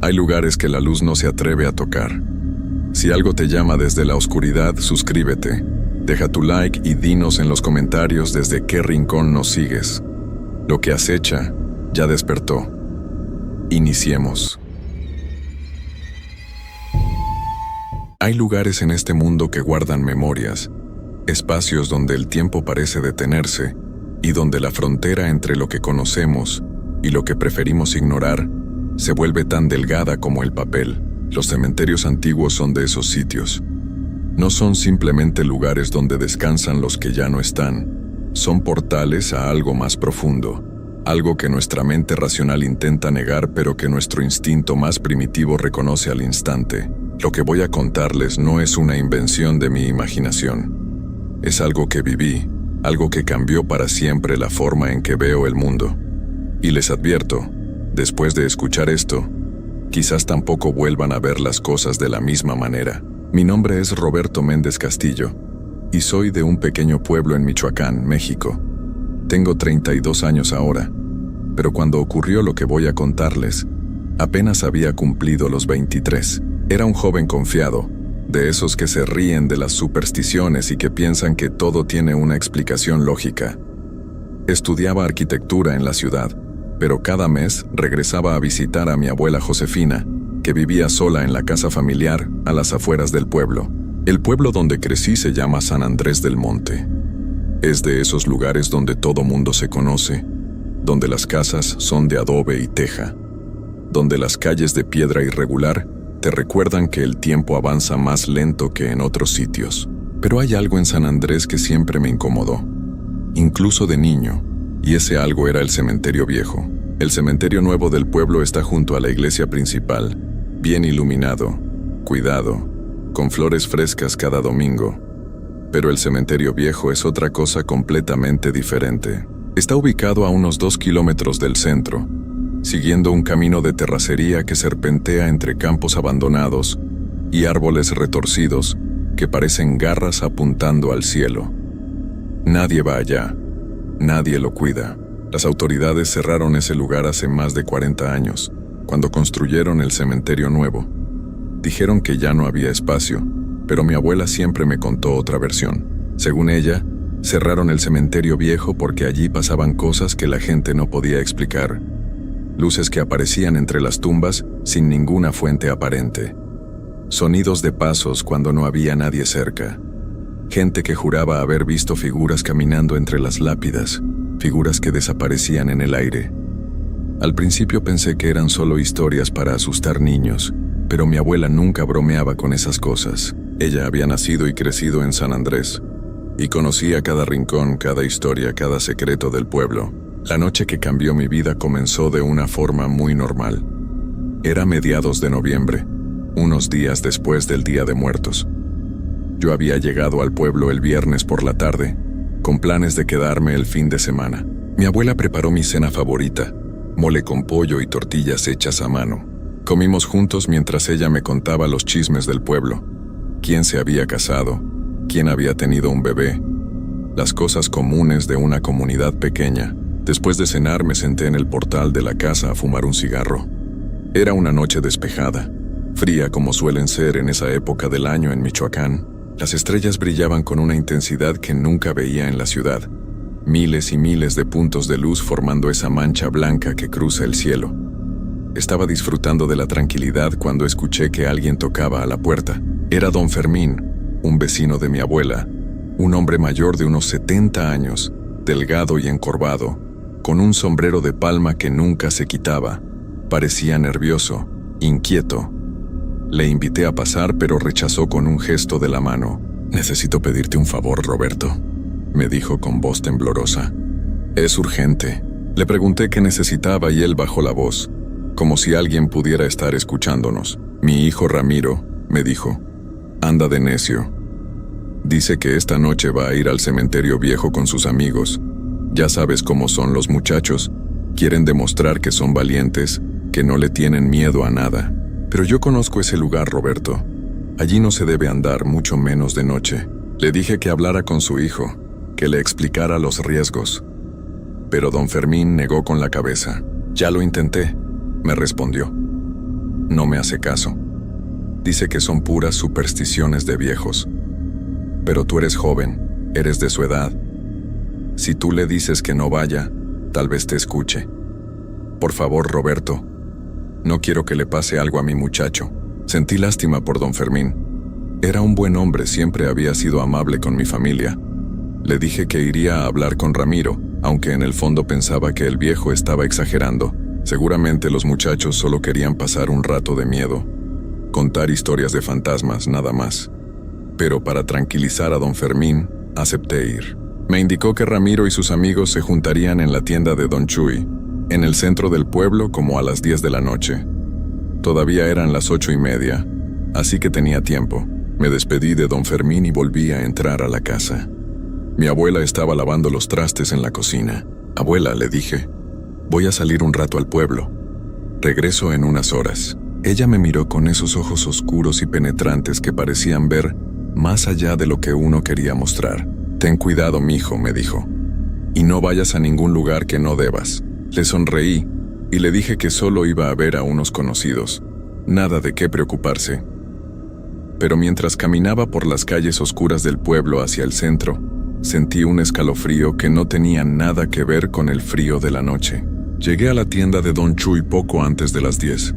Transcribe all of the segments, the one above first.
Hay lugares que la luz no se atreve a tocar. Si algo te llama desde la oscuridad, suscríbete. Deja tu like y dinos en los comentarios desde qué rincón nos sigues. Lo que acecha ya despertó. Iniciemos. Hay lugares en este mundo que guardan memorias, espacios donde el tiempo parece detenerse y donde la frontera entre lo que conocemos y lo que preferimos ignorar se vuelve tan delgada como el papel. Los cementerios antiguos son de esos sitios. No son simplemente lugares donde descansan los que ya no están. Son portales a algo más profundo, algo que nuestra mente racional intenta negar pero que nuestro instinto más primitivo reconoce al instante. Lo que voy a contarles no es una invención de mi imaginación. Es algo que viví, algo que cambió para siempre la forma en que veo el mundo. Y les advierto, después de escuchar esto, quizás tampoco vuelvan a ver las cosas de la misma manera. Mi nombre es Roberto Méndez Castillo, y soy de un pequeño pueblo en Michoacán, México. Tengo 32 años ahora, pero cuando ocurrió lo que voy a contarles, apenas había cumplido los 23. Era un joven confiado, de esos que se ríen de las supersticiones y que piensan que todo tiene una explicación lógica. Estudiaba arquitectura en la ciudad, pero cada mes regresaba a visitar a mi abuela Josefina, que vivía sola en la casa familiar a las afueras del pueblo. El pueblo donde crecí se llama San Andrés del Monte. Es de esos lugares donde todo mundo se conoce, donde las casas son de adobe y teja, donde las calles de piedra irregular te recuerdan que el tiempo avanza más lento que en otros sitios. Pero hay algo en San Andrés que siempre me incomodó, incluso de niño, y ese algo era el cementerio viejo. El cementerio nuevo del pueblo está junto a la iglesia principal, bien iluminado, cuidado, con flores frescas cada domingo. Pero el cementerio viejo es otra cosa completamente diferente. Está ubicado a unos 2 kilómetros del centro, siguiendo un camino de terracería que serpentea entre campos abandonados y árboles retorcidos que parecen garras apuntando al cielo. Nadie va allá, nadie lo cuida. Las autoridades cerraron ese lugar hace más de 40 años, cuando construyeron el cementerio nuevo. Dijeron que ya no había espacio, pero mi abuela siempre me contó otra versión. Según ella, cerraron el cementerio viejo porque allí pasaban cosas que la gente no podía explicar. Luces que aparecían entre las tumbas sin ninguna fuente aparente. Sonidos de pasos cuando no había nadie cerca. Gente que juraba haber visto figuras caminando entre las lápidas, figuras que desaparecían en el aire. Al principio pensé que eran solo historias para asustar niños, pero mi abuela nunca bromeaba con esas cosas. Ella había nacido y crecido en San Andrés, y conocía cada rincón, cada historia, cada secreto del pueblo. La noche que cambió mi vida comenzó de una forma muy normal. Era mediados de noviembre, unos días después del Día de Muertos. Yo había llegado al pueblo el viernes por la tarde, con planes de quedarme el fin de semana. Mi abuela preparó mi cena favorita, mole con pollo y tortillas hechas a mano. Comimos juntos mientras ella me contaba los chismes del pueblo. Quién se había casado, quién había tenido un bebé, las cosas comunes de una comunidad pequeña. Después de cenar me senté en el portal de la casa a fumar un cigarro. Era una noche despejada, fría como suelen ser en esa época del año en Michoacán. Las estrellas brillaban con una intensidad que nunca veía en la ciudad. Miles y miles de puntos de luz formando esa mancha blanca que cruza el cielo. Estaba disfrutando de la tranquilidad cuando escuché que alguien tocaba a la puerta. Era don Fermín, un vecino de mi abuela, un hombre mayor de unos 70 años, delgado y encorvado, con un sombrero de palma que nunca se quitaba. Parecía nervioso, inquieto. Le invité a pasar, pero rechazó con un gesto de la mano. «Necesito pedirte un favor, Roberto», me dijo con voz temblorosa. «Es urgente». Le pregunté qué necesitaba y él bajó la voz, como si alguien pudiera estar escuchándonos. «Mi hijo Ramiro», me dijo, «anda de necio. Dice que esta noche va a ir al cementerio viejo con sus amigos. Ya sabes cómo son los muchachos. Quieren demostrar que son valientes, que no le tienen miedo a nada. Pero yo conozco ese lugar, Roberto. Allí no se debe andar, mucho menos de noche». Le dije que hablara con su hijo, que le explicara los riesgos. Pero don Fermín negó con la cabeza. «Ya lo intenté», me respondió. No me hace caso. Dice que son puras supersticiones de viejos. Pero tú eres joven, eres de su edad. Si tú le dices que no vaya, tal vez te escuche. Por favor, Roberto, no quiero que le pase algo a mi muchacho. Sentí lástima por don Fermín. Era un buen hombre, siempre había sido amable con mi familia. Le dije que iría a hablar con Ramiro, aunque en el fondo pensaba que el viejo estaba exagerando. Seguramente los muchachos solo querían pasar un rato de miedo. Contar historias de fantasmas, nada más. Pero para tranquilizar a don Fermín, acepté ir. Me indicó que Ramiro y sus amigos se juntarían en la tienda de don Chuy, en el centro del pueblo, como a las 10 de la noche. Todavía eran las 8:30, así que tenía tiempo. Me despedí de don Fermín y volví a entrar a la casa. Mi abuela estaba lavando los trastes en la cocina. Abuela, le dije, voy a salir un rato al pueblo. Regreso en unas horas. Ella me miró con esos ojos oscuros y penetrantes que parecían ver más allá de lo que uno quería mostrar. Ten cuidado, mijo, me dijo, y no vayas a ningún lugar que no debas. Le sonreí y le dije que solo iba a ver a unos conocidos. Nada de qué preocuparse. Pero mientras caminaba por las calles oscuras del pueblo hacia el centro, sentí un escalofrío que no tenía nada que ver con el frío de la noche. Llegué a la tienda de don Chuy poco antes de las 10.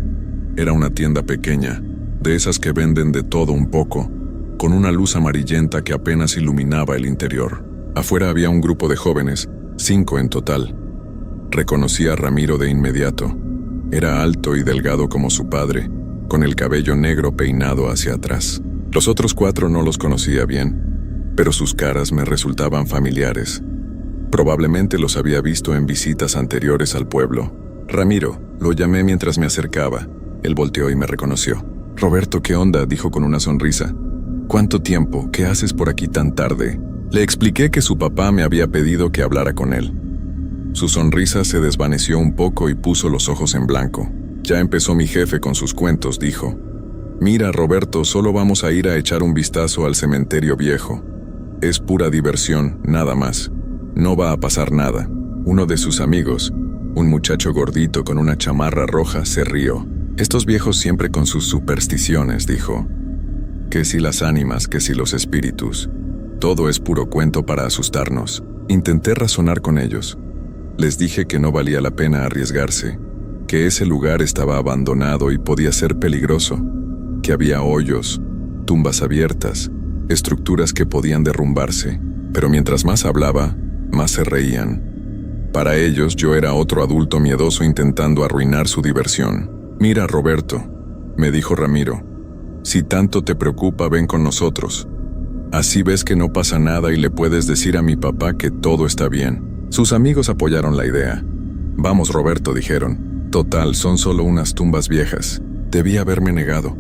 Era una tienda pequeña, de esas que venden de todo un poco, con una luz amarillenta que apenas iluminaba el interior. Afuera había un grupo de jóvenes, 5 en total. Reconocí a Ramiro de inmediato. Era alto y delgado como su padre, con el cabello negro peinado hacia atrás. Los otros 4 no los conocía bien, pero sus caras me resultaban familiares. Probablemente los había visto en visitas anteriores al pueblo. Ramiro, lo llamé mientras me acercaba. Él volteó y me reconoció. Roberto, ¿qué onda?, dijo con una sonrisa. ¿Cuánto tiempo? ¿Qué haces por aquí tan tarde? Le expliqué que su papá me había pedido que hablara con él. Su sonrisa se desvaneció un poco y puso los ojos en blanco. Ya empezó mi jefe con sus cuentos, dijo. Mira, Roberto, solo vamos a ir a echar un vistazo al cementerio viejo. Es pura diversión, nada más. No va a pasar nada. Uno de sus amigos, un muchacho gordito con una chamarra roja, se rió. Estos viejos siempre con sus supersticiones, dijo. Que si las ánimas, que si los espíritus. Todo es puro cuento para asustarnos. Intenté razonar con ellos. Les dije que no valía la pena arriesgarse, que ese lugar estaba abandonado y podía ser peligroso, que había hoyos, tumbas abiertas, estructuras que podían derrumbarse, pero mientras más hablaba, más se reían. Para ellos yo era otro adulto miedoso intentando arruinar su diversión. Mira, Roberto, me dijo Ramiro, si tanto te preocupa, ven con nosotros. Así ves que no pasa nada y le puedes decir a mi papá que todo está bien. Sus amigos apoyaron la idea. Vamos, Roberto, dijeron. Total, son solo unas tumbas viejas. Debí haberme negado.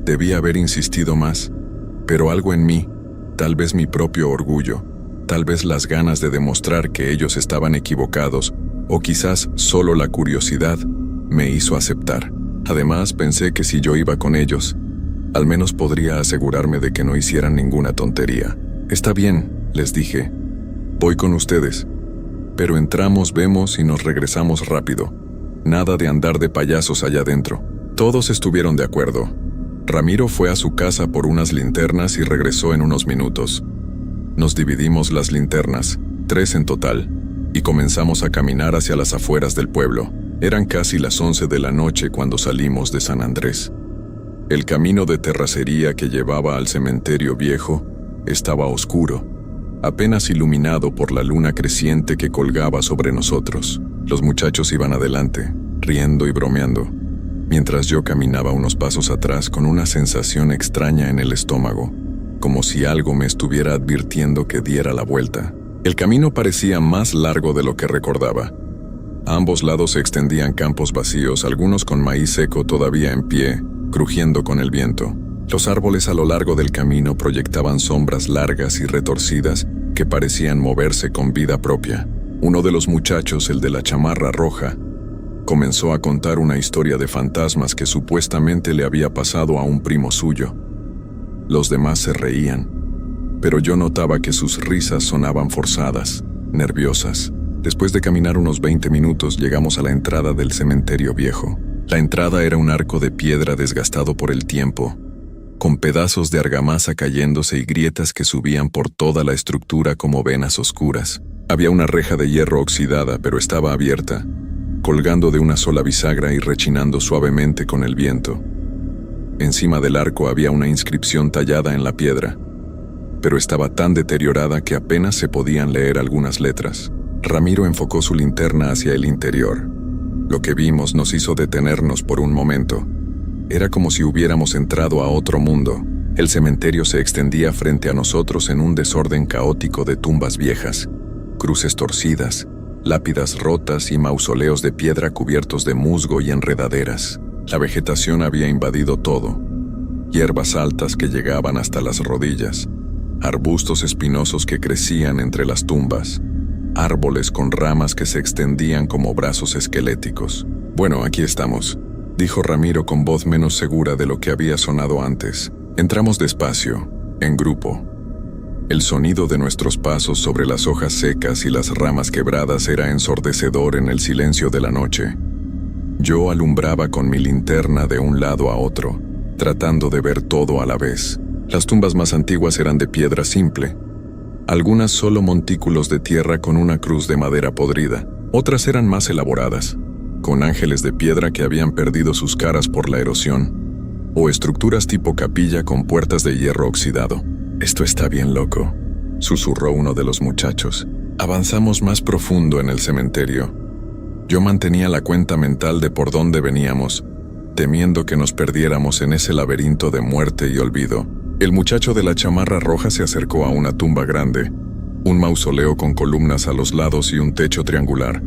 Debí haber insistido más. Pero algo en mí, tal vez mi propio orgullo, tal vez las ganas de demostrar que ellos estaban equivocados, o quizás solo la curiosidad, me hizo aceptar. Además, pensé que si yo iba con ellos, al menos podría asegurarme de que no hicieran ninguna tontería. Está bien, les dije. Voy con ustedes. Pero entramos, vemos y nos regresamos rápido. Nada de andar de payasos allá adentro. Todos estuvieron de acuerdo. Ramiro fue a su casa por unas linternas y regresó en unos minutos. Nos dividimos las linternas, 3 en total, y comenzamos a caminar hacia las afueras del pueblo. Eran casi las 11 de la noche cuando salimos de San Andrés. El camino de terracería que llevaba al cementerio viejo estaba oscuro, apenas iluminado por la luna creciente que colgaba sobre nosotros. Los muchachos iban adelante, riendo y bromeando, mientras yo caminaba unos pasos atrás con una sensación extraña en el estómago, como si algo me estuviera advirtiendo que diera la vuelta. El camino parecía más largo de lo que recordaba. A ambos lados se extendían campos vacíos, algunos con maíz seco todavía en pie, crujiendo con el viento. Los árboles a lo largo del camino proyectaban sombras largas y retorcidas que parecían moverse con vida propia. Uno de los muchachos, el de la chamarra roja, comenzó a contar una historia de fantasmas que supuestamente le había pasado a un primo suyo. Los demás se reían, pero yo notaba que sus risas sonaban forzadas, nerviosas. Después de caminar unos 20 minutos llegamos a la entrada del cementerio viejo. La entrada era un arco de piedra desgastado por el tiempo, con pedazos de argamasa cayéndose y grietas que subían por toda la estructura como venas oscuras. Había una reja de hierro oxidada, pero estaba abierta, colgando de una sola bisagra y rechinando suavemente con el viento. Encima del arco había una inscripción tallada en la piedra, pero estaba tan deteriorada que apenas se podían leer algunas letras. Ramiro enfocó su linterna hacia el interior. Lo que vimos nos hizo detenernos por un momento. Era como si hubiéramos entrado a otro mundo. El cementerio se extendía frente a nosotros en un desorden caótico de tumbas viejas, cruces torcidas, lápidas rotas y mausoleos de piedra cubiertos de musgo y enredaderas. La vegetación había invadido todo. Hierbas altas que llegaban hasta las rodillas, arbustos espinosos que crecían entre las tumbas, árboles con ramas que se extendían como brazos esqueléticos. «Bueno, aquí estamos», dijo Ramiro con voz menos segura de lo que había sonado antes. Entramos despacio, en grupo. El sonido de nuestros pasos sobre las hojas secas y las ramas quebradas era ensordecedor en el silencio de la noche. Yo alumbraba con mi linterna de un lado a otro, tratando de ver todo a la vez. Las tumbas más antiguas eran de piedra simple, algunas solo montículos de tierra con una cruz de madera podrida. Otras eran más elaboradas, con ángeles de piedra que habían perdido sus caras por la erosión, o estructuras tipo capilla con puertas de hierro oxidado. «Esto está bien loco», susurró uno de los muchachos. Avanzamos más profundo en el cementerio. Yo mantenía la cuenta mental de por dónde veníamos, temiendo que nos perdiéramos en ese laberinto de muerte y olvido. El muchacho de la chamarra roja se acercó a una tumba grande, un mausoleo con columnas a los lados y un techo triangular.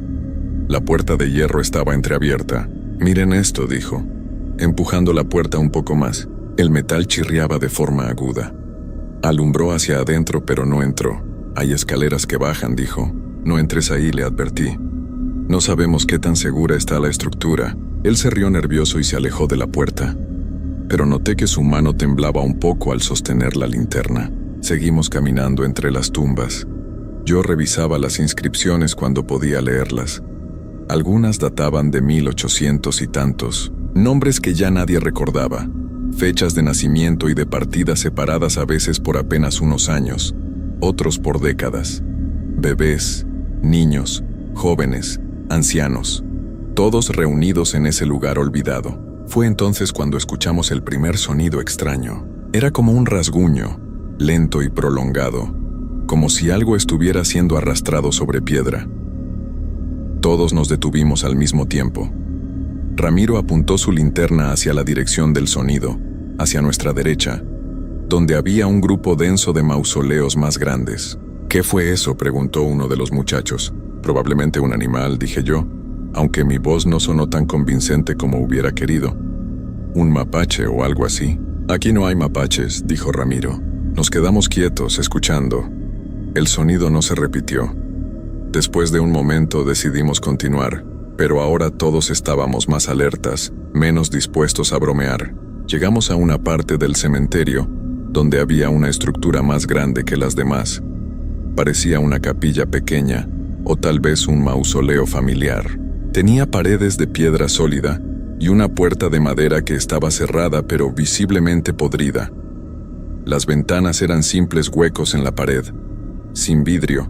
La puerta de hierro estaba entreabierta. «Miren esto», dijo, empujando la puerta un poco más. El metal chirriaba de forma aguda. Alumbró hacia adentro, pero no entró. «Hay escaleras que bajan», dijo. «No entres ahí», le advertí. «No sabemos qué tan segura está la estructura». Él se rió nervioso y se alejó de la puerta, pero noté que su mano temblaba un poco al sostener la linterna. Seguimos caminando entre las tumbas. Yo revisaba las inscripciones cuando podía leerlas. Algunas databan de 1800 y tantos, nombres que ya nadie recordaba, fechas de nacimiento y de partida separadas a veces por apenas unos años, otros por décadas. Bebés, niños, jóvenes, ancianos, todos reunidos en ese lugar olvidado. Fue entonces cuando escuchamos el primer sonido extraño. Era como un rasguño, lento y prolongado, como si algo estuviera siendo arrastrado sobre piedra. Todos nos detuvimos al mismo tiempo. Ramiro apuntó su linterna hacia la dirección del sonido, hacia nuestra derecha, donde había un grupo denso de mausoleos más grandes. «¿Qué fue eso?», preguntó uno de los muchachos. «Probablemente un animal», dije yo, aunque mi voz no sonó tan convincente como hubiera querido. «Un mapache o algo así». «Aquí no hay mapaches», dijo Ramiro. Nos quedamos quietos, escuchando. El sonido no se repitió. Después de un momento decidimos continuar, pero ahora todos estábamos más alertas, menos dispuestos a bromear. Llegamos a una parte del cementerio, donde había una estructura más grande que las demás. Parecía una capilla pequeña, o tal vez un mausoleo familiar. Tenía paredes de piedra sólida y una puerta de madera que estaba cerrada pero visiblemente podrida. Las ventanas eran simples huecos en la pared, sin vidrio,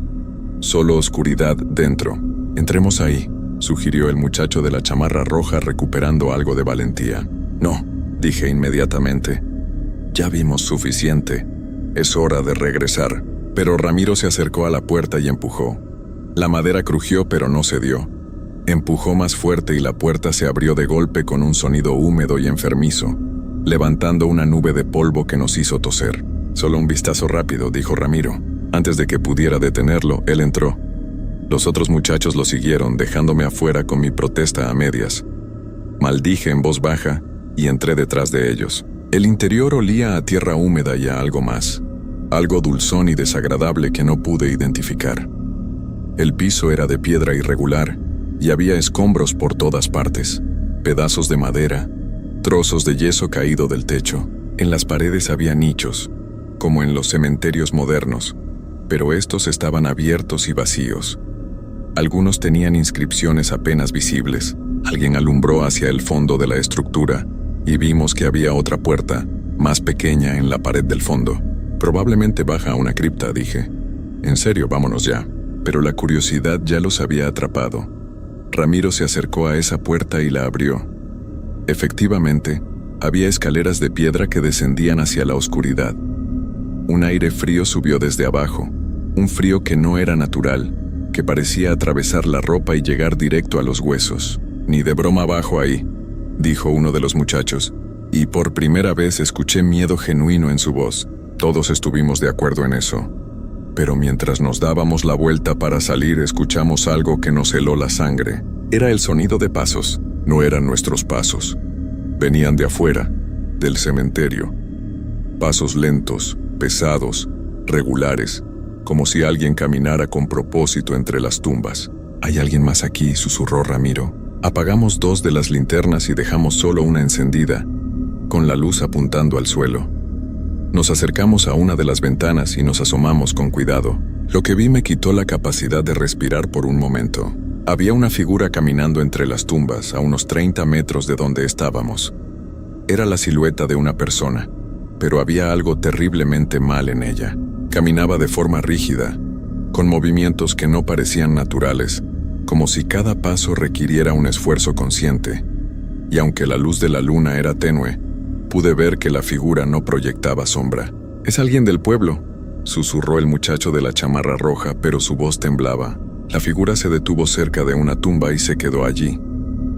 solo oscuridad dentro. «Entremos ahí», sugirió el muchacho de la chamarra roja recuperando algo de valentía. «No», dije inmediatamente. «Ya vimos suficiente. Es hora de regresar». Pero Ramiro se acercó a la puerta y empujó. La madera crujió pero no cedió. Empujó más fuerte y la puerta se abrió de golpe con un sonido húmedo y enfermizo, levantando una nube de polvo que nos hizo toser. «Solo un vistazo rápido», dijo Ramiro. Antes de que pudiera detenerlo, él entró. Los otros muchachos lo siguieron, dejándome afuera con mi protesta a medias. Maldije en voz baja y entré detrás de ellos. El interior olía a tierra húmeda y a algo más, algo dulzón y desagradable que no pude identificar. El piso era de piedra irregular y había escombros por todas partes, pedazos de madera, trozos de yeso caído del techo. En las paredes había nichos, como en los cementerios modernos, pero estos estaban abiertos y vacíos. Algunos tenían inscripciones apenas visibles, Alguien alumbró hacia el fondo de la estructura y vimos que había otra puerta, más pequeña, en la pared del fondo. Probablemente baja a una cripta, dije. En serio, vámonos ya. Pero la curiosidad ya los había atrapado. Ramiro se acercó a esa puerta y la abrió. Efectivamente, había escaleras de piedra que descendían hacia la oscuridad. Un aire frío subió desde abajo, un frío que no era natural, que parecía atravesar la ropa y llegar directo a los huesos. «Ni de broma bajo ahí», dijo uno de los muchachos, y por primera vez escuché miedo genuino en su voz. Todos estuvimos de acuerdo en eso. Pero mientras nos dábamos la vuelta para salir, escuchamos algo que nos heló la sangre. Era el sonido de pasos. No eran nuestros pasos. Venían de afuera, del cementerio. Pasos lentos, pesados, regulares, como si alguien caminara con propósito entre las tumbas. «Hay alguien más aquí», susurró Ramiro. Apagamos 2 de las linternas y dejamos solo una encendida, con la luz apuntando al suelo. Nos acercamos a una de las ventanas y nos asomamos con cuidado. Lo que vi me quitó la capacidad de respirar por un momento. Había una figura caminando entre las tumbas, a unos 30 metros de donde estábamos. Era la silueta de una persona, pero había algo terriblemente mal en ella. Caminaba de forma rígida, con movimientos que no parecían naturales, como si cada paso requiriera un esfuerzo consciente. Y aunque la luz de la luna era tenue, pude ver que la figura no proyectaba sombra. «Es alguien del pueblo», susurró el muchacho de la chamarra roja, pero su voz temblaba. La figura se detuvo cerca de una tumba y se quedó allí,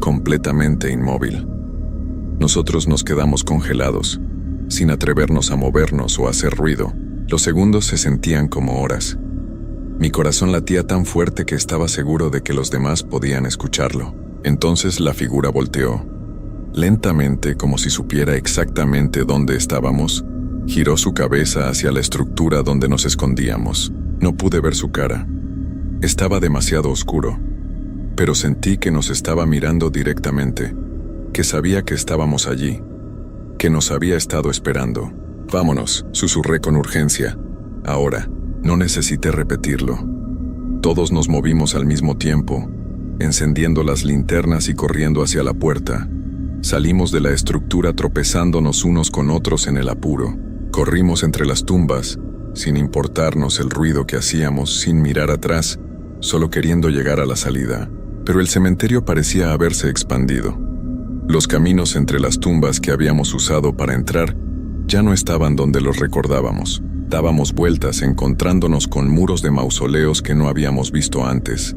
completamente inmóvil. Nosotros nos quedamos congelados, sin atrevernos a movernos o a hacer ruido. Los segundos se sentían como horas. Mi corazón latía tan fuerte que estaba seguro de que los demás podían escucharlo. Entonces la figura volteó. Lentamente, como si supiera exactamente dónde estábamos, giró su cabeza hacia la estructura donde nos escondíamos. No pude ver su cara. Estaba demasiado oscuro, pero sentí que nos estaba mirando directamente, que sabía que estábamos allí, que nos había estado esperando. «Vámonos», susurré con urgencia. Ahora, no necesité repetirlo. Todos nos movimos al mismo tiempo, encendiendo las linternas y corriendo hacia la puerta. Salimos de la estructura tropezándonos unos con otros en el apuro. Corrimos entre las tumbas, sin importarnos el ruido que hacíamos, sin mirar atrás, solo queriendo llegar a la salida. Pero el cementerio parecía haberse expandido. Los caminos entre las tumbas que habíamos usado para entrar ya no estaban donde los recordábamos. Dábamos vueltas encontrándonos con muros de mausoleos que no habíamos visto antes,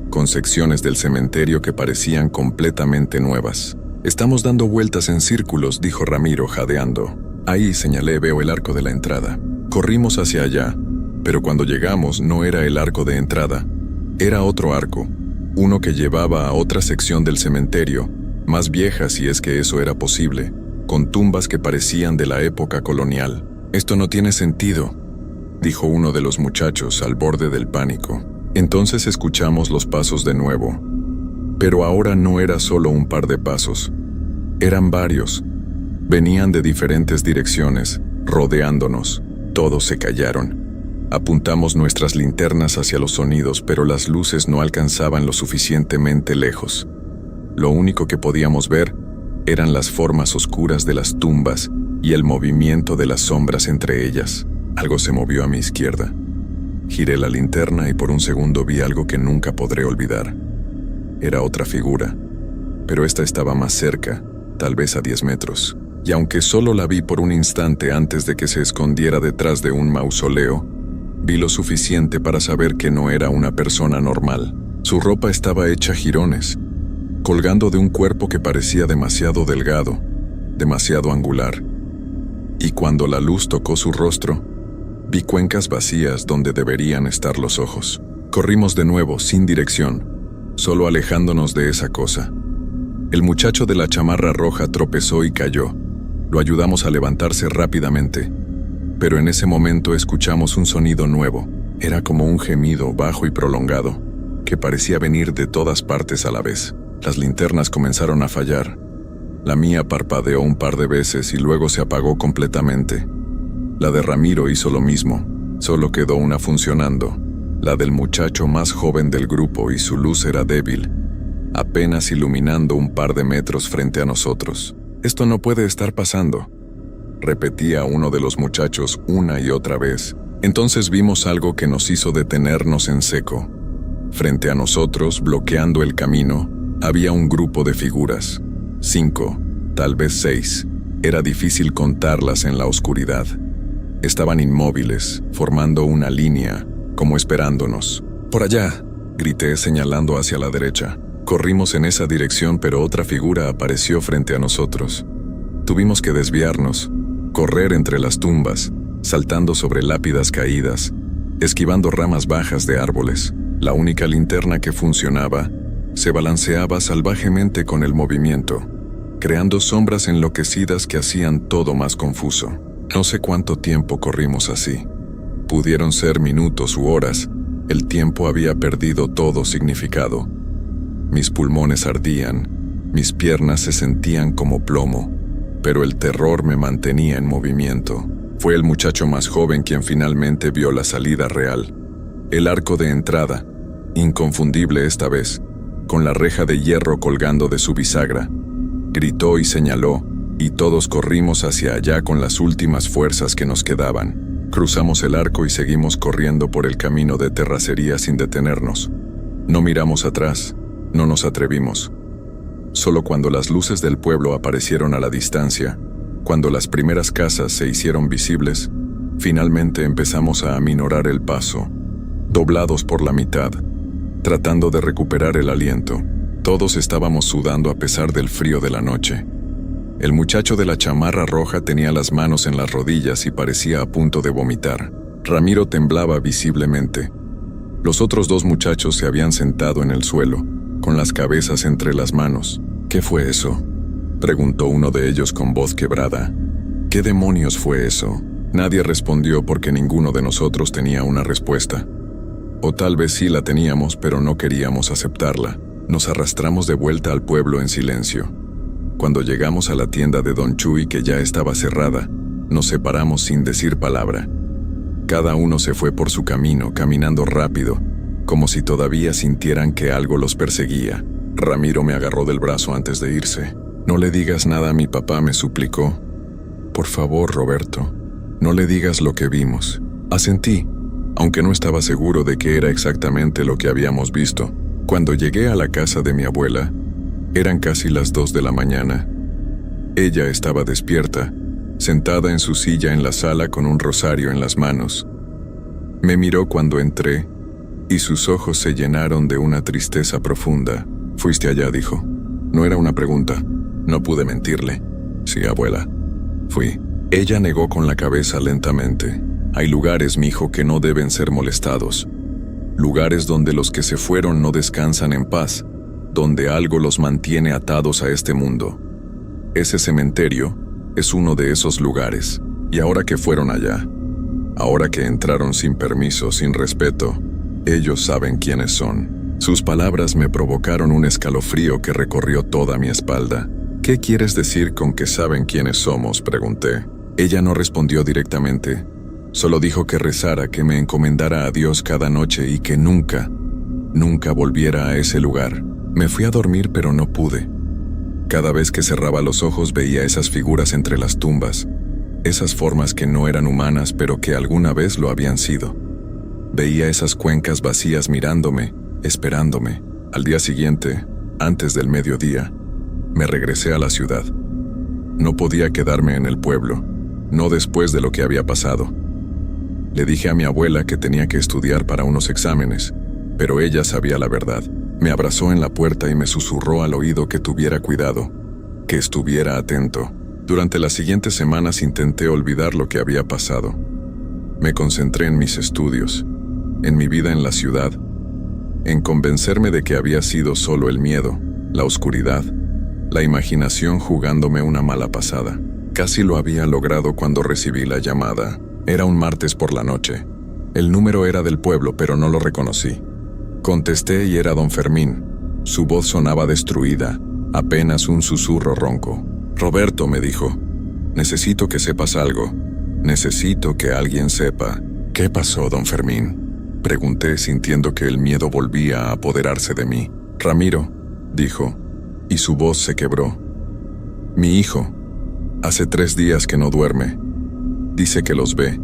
con secciones del cementerio que parecían completamente nuevas. «Estamos dando vueltas en círculos», dijo Ramiro, jadeando. «Ahí», señalé, «veo el arco de la entrada». Corrimos hacia allá, pero cuando llegamos no era el arco de entrada. Era otro arco, uno que llevaba a otra sección del cementerio, más vieja si es que eso era posible, con tumbas que parecían de la época colonial. «Esto no tiene sentido», dijo uno de los muchachos al borde del pánico. Entonces escuchamos los pasos de nuevo. Pero ahora no era solo un par de pasos. Eran varios. Venían de diferentes direcciones, rodeándonos. Todos se callaron. Apuntamos nuestras linternas hacia los sonidos, pero las luces no alcanzaban lo suficientemente lejos. Lo único que podíamos ver eran las formas oscuras de las tumbas y el movimiento de las sombras entre ellas. Algo se movió a mi izquierda. Giré la linterna y por un segundo vi algo que nunca podré olvidar. Era otra figura, pero esta estaba más cerca, tal vez a 10 metros. Y aunque solo la vi por un instante antes de que se escondiera detrás de un mausoleo, vi lo suficiente para saber que no era una persona normal. Su ropa estaba hecha jirones, colgando de un cuerpo que parecía demasiado delgado, demasiado angular. Y cuando la luz tocó su rostro, vi cuencas vacías donde deberían estar los ojos. Corrimos de nuevo, sin dirección, solo alejándonos de esa cosa. El muchacho de la chamarra roja tropezó y cayó. Lo ayudamos a levantarse rápidamente, pero en ese momento escuchamos un sonido nuevo. Era como un gemido bajo y prolongado, que parecía venir de todas partes a la vez. Las linternas comenzaron a fallar. La mía parpadeó un par de veces y luego se apagó completamente. La de Ramiro hizo lo mismo, solo quedó una funcionando, la del muchacho más joven del grupo, y su luz era débil. apenas iluminando un par de metros frente a nosotros. «Esto no puede estar pasando», repetía uno de los muchachos una y otra vez. Entonces vimos algo que nos hizo detenernos en seco. Frente a nosotros, bloqueando el camino, había un grupo de figuras. 5, tal vez 6. Era difícil contarlas en la oscuridad. Estaban inmóviles, formando una línea, como esperándonos. «Por allá», grité señalando hacia la derecha. Corrimos en esa dirección, pero otra figura apareció frente a nosotros. Tuvimos que desviarnos, correr entre las tumbas, saltando sobre lápidas caídas, esquivando ramas bajas de árboles. La única linterna que funcionaba se balanceaba salvajemente con el movimiento, creando sombras enloquecidas que hacían todo más confuso. No sé cuánto tiempo corrimos así. Pudieron ser minutos u horas. El tiempo había perdido todo significado. Mis pulmones ardían, mis piernas se sentían como plomo, pero el terror me mantenía en movimiento. Fue el muchacho más joven quien finalmente vio la salida real. El arco de entrada, inconfundible esta vez, con la reja de hierro colgando de su bisagra. Gritó y señaló, y todos corrimos hacia allá con las últimas fuerzas que nos quedaban. Cruzamos el arco y seguimos corriendo por el camino de terracería sin detenernos. No miramos atrás, no nos atrevimos. Solo cuando las luces del pueblo aparecieron a la distancia, cuando las primeras casas se hicieron visibles, finalmente empezamos a aminorar el paso, doblados por la mitad, tratando de recuperar el aliento. Todos estábamos sudando a pesar del frío de la noche. El muchacho de la chamarra roja tenía las manos en las rodillas y parecía a punto de vomitar. Ramiro temblaba visiblemente. Los otros 2 muchachos se habían sentado en el suelo, con las cabezas entre las manos. «¿Qué fue eso?», preguntó uno de ellos con voz quebrada. «¿Qué demonios fue eso?». Nadie respondió porque ninguno de nosotros tenía una respuesta. O tal vez sí la teníamos, pero no queríamos aceptarla. Nos arrastramos de vuelta al pueblo en silencio. Cuando llegamos a la tienda de Don Chuy, que ya estaba cerrada, nos separamos sin decir palabra. Cada uno se fue por su camino, caminando rápido, como si todavía sintieran que algo los perseguía. Ramiro me agarró del brazo antes de irse. «No le digas nada a mi papá», me suplicó. «Por favor, Roberto, no le digas lo que vimos». Asentí, aunque no estaba seguro de qué era exactamente lo que habíamos visto. Cuando llegué a la casa de mi abuela, eran casi las 2 de la mañana. Ella estaba despierta, sentada en su silla en la sala con un rosario en las manos. Me miró cuando entré, y sus ojos se llenaron de una tristeza profunda. «Fuiste allá», dijo. No era una pregunta. No pude mentirle. «Sí, abuela. Fui». Ella negó con la cabeza lentamente. «Hay lugares, mijo, que no deben ser molestados. Lugares donde los que se fueron no descansan en paz, donde algo los mantiene atados a este mundo. Ese cementerio es uno de esos lugares. Y ahora que fueron allá, ahora que entraron sin permiso, sin respeto, ellos saben quiénes son». Sus palabras me provocaron un escalofrío que recorrió toda mi espalda. «¿Qué quieres decir con que saben quiénes somos?», pregunté. Ella no respondió directamente. Solo dijo que rezara, que me encomendara a Dios cada noche y que nunca volviera a ese lugar. Me fui a dormir, pero no pude. Cada vez que cerraba los ojos veía esas figuras entre las tumbas, esas formas que no eran humanas pero que alguna vez lo habían sido. Veía esas cuencas vacías mirándome, esperándome. Al día siguiente, antes del mediodía, me regresé a la ciudad. No podía quedarme en el pueblo, no después de lo que había pasado. Le dije a mi abuela que tenía que estudiar para unos exámenes, pero ella sabía la verdad. Me abrazó en la puerta y me susurró al oído que tuviera cuidado, que estuviera atento. Durante las siguientes semanas intenté olvidar lo que había pasado. Me concentré en mis estudios, en mi vida en la ciudad, en convencerme de que había sido solo el miedo, la oscuridad, la imaginación jugándome una mala pasada. Casi lo había logrado cuando recibí la llamada. Era un martes por la noche. El número era del pueblo, pero no lo reconocí. Contesté y era don Fermín. Su voz sonaba destruida, apenas un susurro ronco. «Roberto», me dijo, «necesito que sepas algo. Necesito que alguien sepa». «¿Qué pasó, don Fermín?», pregunté sintiendo que el miedo volvía a apoderarse de mí. «Ramiro, dijo, y su voz se quebró. Mi hijo. Hace 3 días que no duerme. Dice que los ve.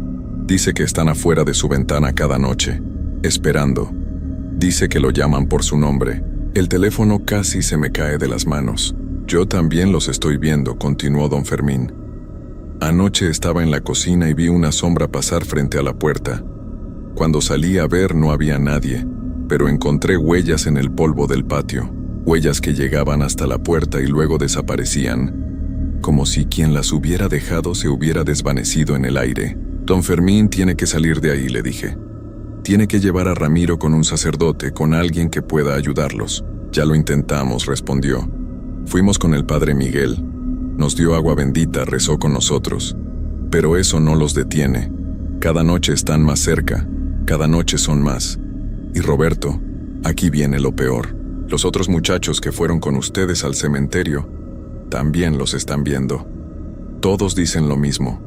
Dice que están afuera de su ventana cada noche, esperando. Dice que lo llaman por su nombre. El teléfono casi se me cae de las manos. Yo también los estoy viendo, continuó don Fermín. Anoche estaba en la cocina y vi una sombra pasar frente a la puerta. Cuando salí a ver no había nadie, pero encontré huellas en el polvo del patio, huellas que llegaban hasta la puerta y luego desaparecían, como si quien las hubiera dejado se hubiera desvanecido en el aire. Don Fermín tiene que salir de ahí, le dije. Tiene que llevar a Ramiro con un sacerdote, con alguien que pueda ayudarlos. Ya lo intentamos, respondió. Fuimos con el padre Miguel. Nos dio agua bendita, rezó con nosotros. Pero eso no los detiene. Cada noche están más cerca, cada noche son más. Y Roberto, aquí viene lo peor. Los otros muchachos que fueron con ustedes al cementerio también los están viendo. Todos dicen lo mismo.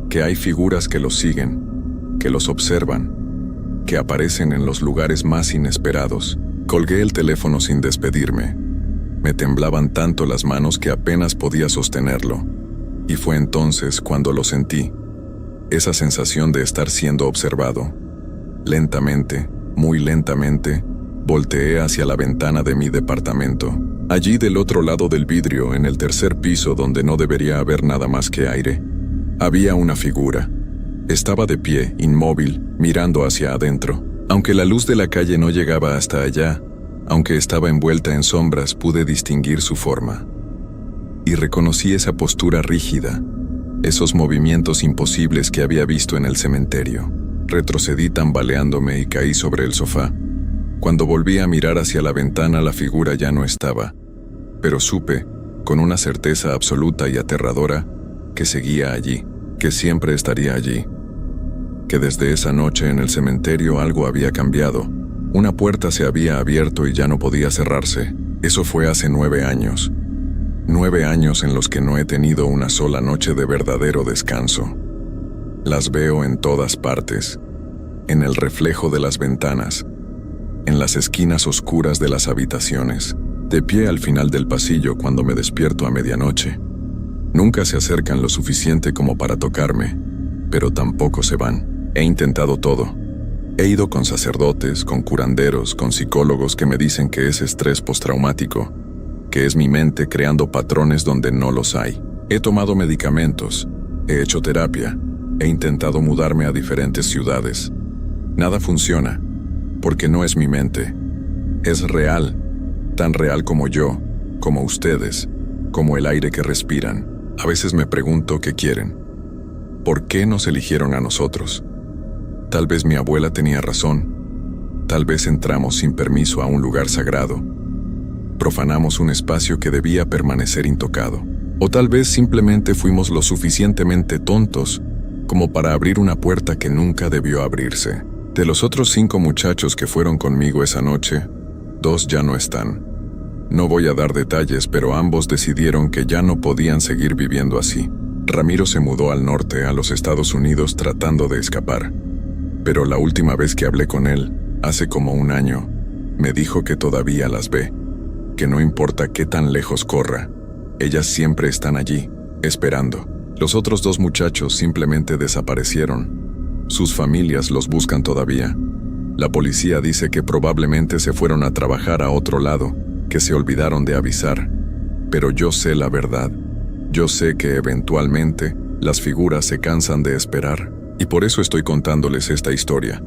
Que hay figuras que los siguen, que los observan, que aparecen en los lugares más inesperados. Colgué el teléfono sin despedirme. Me temblaban tanto las manos que apenas podía sostenerlo. Y fue entonces cuando lo sentí. Esa sensación de estar siendo observado. Lentamente, muy lentamente, volteé hacia la ventana de mi departamento. Allí del otro lado del vidrio, en el 3er piso donde no debería haber nada más que aire, había una figura. Estaba de pie, inmóvil, mirando hacia adentro. Aunque la luz de la calle no llegaba hasta allá, aunque estaba envuelta en sombras, pude distinguir su forma. Y reconocí esa postura rígida, esos movimientos imposibles que había visto en el cementerio. Retrocedí tambaleándome y caí sobre el sofá. Cuando volví a mirar hacia la ventana, la figura ya no estaba, pero supe, con una certeza absoluta y aterradora, que seguía allí, que siempre estaría allí. Que desde esa noche en el cementerio algo había cambiado. Una puerta se había abierto y ya no podía cerrarse. Eso fue hace 9 años. 9 años en los que no he tenido una sola noche de verdadero descanso. Las veo en todas partes, en el reflejo de las ventanas, en las esquinas oscuras de las habitaciones, de pie al final del pasillo cuando me despierto a medianoche. Nunca se acercan lo suficiente como para tocarme, pero tampoco se van. He intentado todo. He ido con sacerdotes, con curanderos, con psicólogos que me dicen que es estrés postraumático, que es mi mente creando patrones donde no los hay. He tomado medicamentos, he hecho terapia, he intentado mudarme a diferentes ciudades. Nada funciona, porque no es mi mente. Es real, tan real como yo, como ustedes, como el aire que respiran. A veces me pregunto qué quieren. ¿Por qué nos eligieron a nosotros? Tal vez mi abuela tenía razón. Tal vez entramos sin permiso a un lugar sagrado. Profanamos un espacio que debía permanecer intocado. O tal vez simplemente fuimos lo suficientemente tontos como para abrir una puerta que nunca debió abrirse. De los otros 5 muchachos que fueron conmigo esa noche, 2 ya no están. No voy a dar detalles, pero ambos decidieron que ya no podían seguir viviendo así. Ramiro se mudó al norte, a los Estados Unidos, tratando de escapar. Pero la última vez que hablé con él, hace como 1 año, me dijo que todavía las ve, que no importa qué tan lejos corra, ellas siempre están allí, esperando. Los otros 2 muchachos simplemente desaparecieron. Sus familias los buscan todavía. La policía dice que probablemente se fueron a trabajar a otro lado, que se olvidaron de avisar. Pero yo sé la verdad. Yo sé que eventualmente las figuras se cansan de esperar, y por eso estoy contándoles esta historia.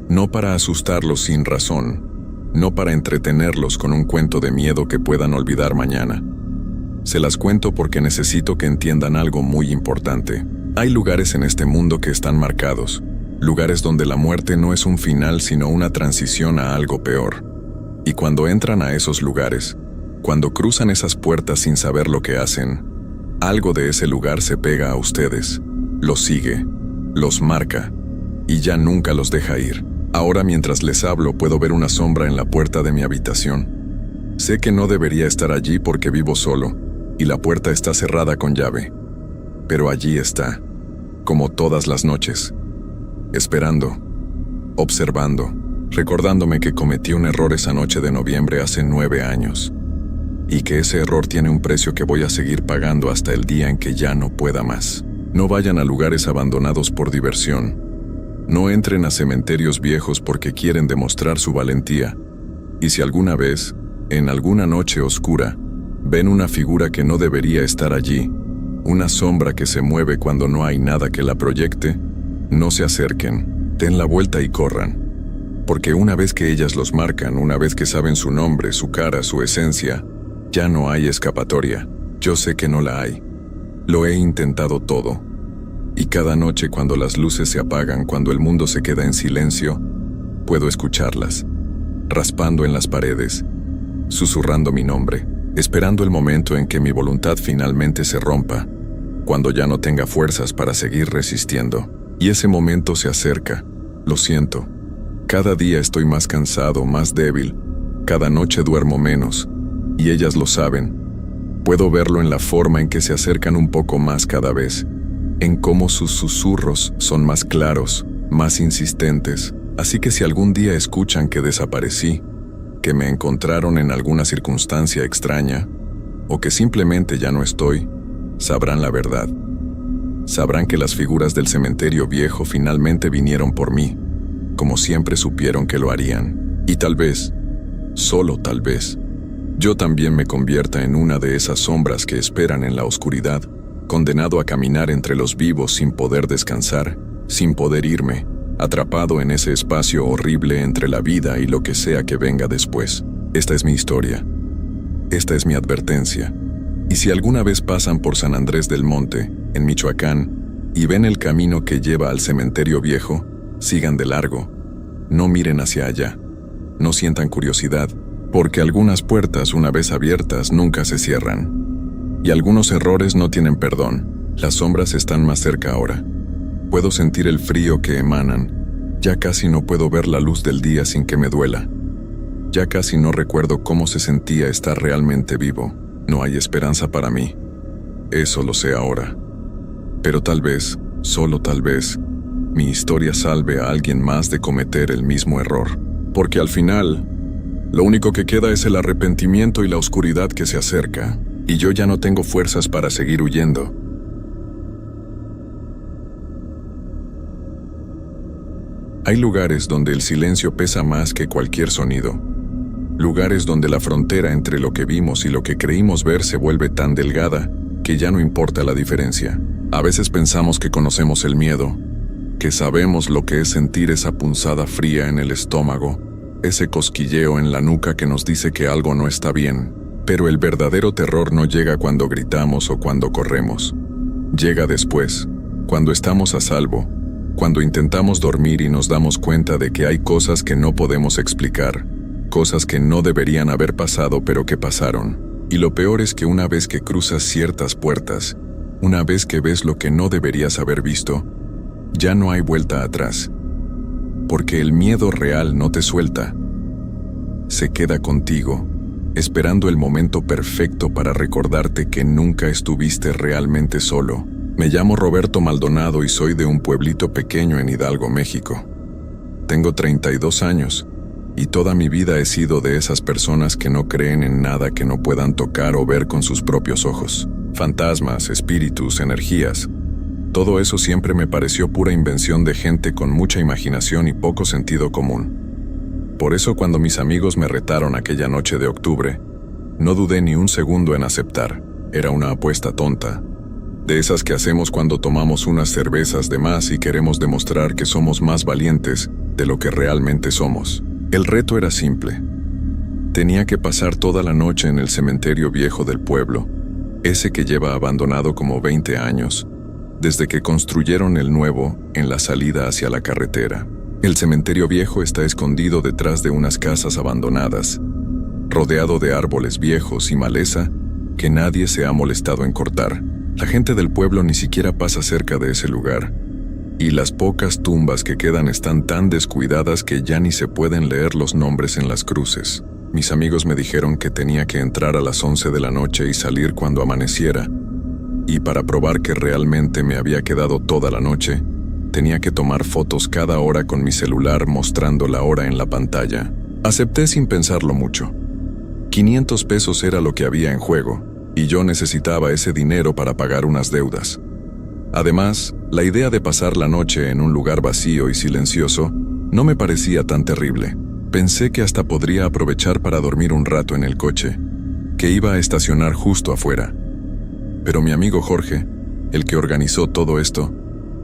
No para asustarlos sin razón, no para entretenerlos con un cuento de miedo que puedan olvidar mañana. Se las cuento porque necesito que entiendan algo muy importante. Hay lugares en este mundo que están marcados, lugares donde la muerte no es un final sino una transición a algo peor. Y cuando entran a esos lugares, cuando cruzan esas puertas sin saber lo que hacen, algo de ese lugar se pega a ustedes, los sigue, los marca, y ya nunca los deja ir. Ahora mientras les hablo puedo ver una sombra en la puerta de mi habitación. Sé que no debería estar allí porque vivo solo, y la puerta está cerrada con llave. Pero allí está, como todas las noches, esperando, observando, recordándome que cometí un error esa noche de noviembre hace 9 años, y que ese error tiene un precio que voy a seguir pagando hasta el día en que ya no pueda más. No vayan a lugares abandonados por diversión. No entren a cementerios viejos porque quieren demostrar su valentía. Y si alguna vez, en alguna noche oscura, ven una figura que no debería estar allí, una sombra que se mueve cuando no hay nada que la proyecte, no se acerquen, den la vuelta y corran. Porque una vez que ellas los marcan, una vez que saben su nombre, su cara, su esencia, ya no hay escapatoria. Yo sé que no la hay. Lo he intentado todo. Y cada noche cuando las luces se apagan, cuando el mundo se queda en silencio, puedo escucharlas, raspando en las paredes, susurrando mi nombre, esperando el momento en que mi voluntad finalmente se rompa, cuando ya no tenga fuerzas para seguir resistiendo. Y ese momento se acerca, lo siento. Cada día estoy más cansado, más débil, cada noche duermo menos, y ellas lo saben. Puedo verlo en la forma en que se acercan un poco más cada vez, en cómo sus susurros son más claros, más insistentes. Así que si algún día escuchan que desaparecí, que me encontraron en alguna circunstancia extraña, o que simplemente ya no estoy, sabrán la verdad. Sabrán que las figuras del cementerio viejo finalmente vinieron por mí, como siempre supieron que lo harían. Y tal vez, solo tal vez, yo también me convierta en una de esas sombras que esperan en la oscuridad, condenado a caminar entre los vivos sin poder descansar, sin poder irme, atrapado en ese espacio horrible entre la vida y lo que sea que venga después. Esta es mi historia. Esta es mi advertencia. Y si alguna vez pasan por San Andrés del Monte, en Michoacán, y ven el camino que lleva al cementerio viejo, sigan de largo. No miren hacia allá. No sientan curiosidad, porque algunas puertas, una vez abiertas, nunca se cierran. Y algunos errores no tienen perdón. Las sombras están más cerca ahora. Puedo sentir el frío que emanan. Ya casi no puedo ver la luz del día sin que me duela. Ya casi no recuerdo cómo se sentía estar realmente vivo. No hay esperanza para mí. Eso lo sé ahora. Pero tal vez, solo tal vez, mi historia salve a alguien más de cometer el mismo error. Porque al final, lo único que queda es el arrepentimiento y la oscuridad que se acerca. Y yo ya no tengo fuerzas para seguir huyendo. Hay lugares donde el silencio pesa más que cualquier sonido. Lugares donde la frontera entre lo que vimos y lo que creímos ver se vuelve tan delgada que ya no importa la diferencia. A veces pensamos que conocemos el miedo, que sabemos lo que es sentir esa punzada fría en el estómago, ese cosquilleo en la nuca que nos dice que algo no está bien. Pero el verdadero terror no llega cuando gritamos o cuando corremos. Llega después, cuando estamos a salvo, cuando intentamos dormir y nos damos cuenta de que hay cosas que no podemos explicar, cosas que no deberían haber pasado pero que pasaron. Y lo peor es que una vez que cruzas ciertas puertas, una vez que ves lo que no deberías haber visto, ya no hay vuelta atrás. Porque el miedo real no te suelta. Se queda contigo, esperando el momento perfecto para recordarte que nunca estuviste realmente solo. Me llamo Roberto Maldonado y soy de un pueblito pequeño en Hidalgo, México. Tengo 32 años y toda mi vida he sido de esas personas que no creen en nada que no puedan tocar o ver con sus propios ojos. Fantasmas, espíritus, energías. Todo eso siempre me pareció pura invención de gente con mucha imaginación y poco sentido común. Por eso cuando mis amigos me retaron aquella noche de octubre, no dudé ni un segundo en aceptar. Era una apuesta tonta. De esas que hacemos cuando tomamos unas cervezas de más y queremos demostrar que somos más valientes de lo que realmente somos. El reto era simple. Tenía que pasar toda la noche en el cementerio viejo del pueblo, ese que lleva abandonado como 20 años, desde que construyeron el nuevo en la salida hacia la carretera. El cementerio viejo está escondido detrás de unas casas abandonadas, rodeado de árboles viejos y maleza que nadie se ha molestado en cortar. La gente del pueblo ni siquiera pasa cerca de ese lugar, y las pocas tumbas que quedan están tan descuidadas que ya ni se pueden leer los nombres en las cruces. Mis amigos me dijeron que tenía que entrar a las 11 de la noche y salir cuando amaneciera, y para probar que realmente me había quedado toda la noche, Tenía que tomar fotos cada hora con mi celular mostrando la hora en la pantalla. Acepté sin pensarlo mucho. 500 pesos era lo que había en juego, y yo necesitaba ese dinero para pagar unas deudas. Además, la idea de pasar la noche en un lugar vacío y silencioso no me parecía tan terrible. Pensé que hasta podría aprovechar para dormir un rato en el coche, que iba a estacionar justo afuera. Pero mi amigo Jorge, el que organizó todo esto,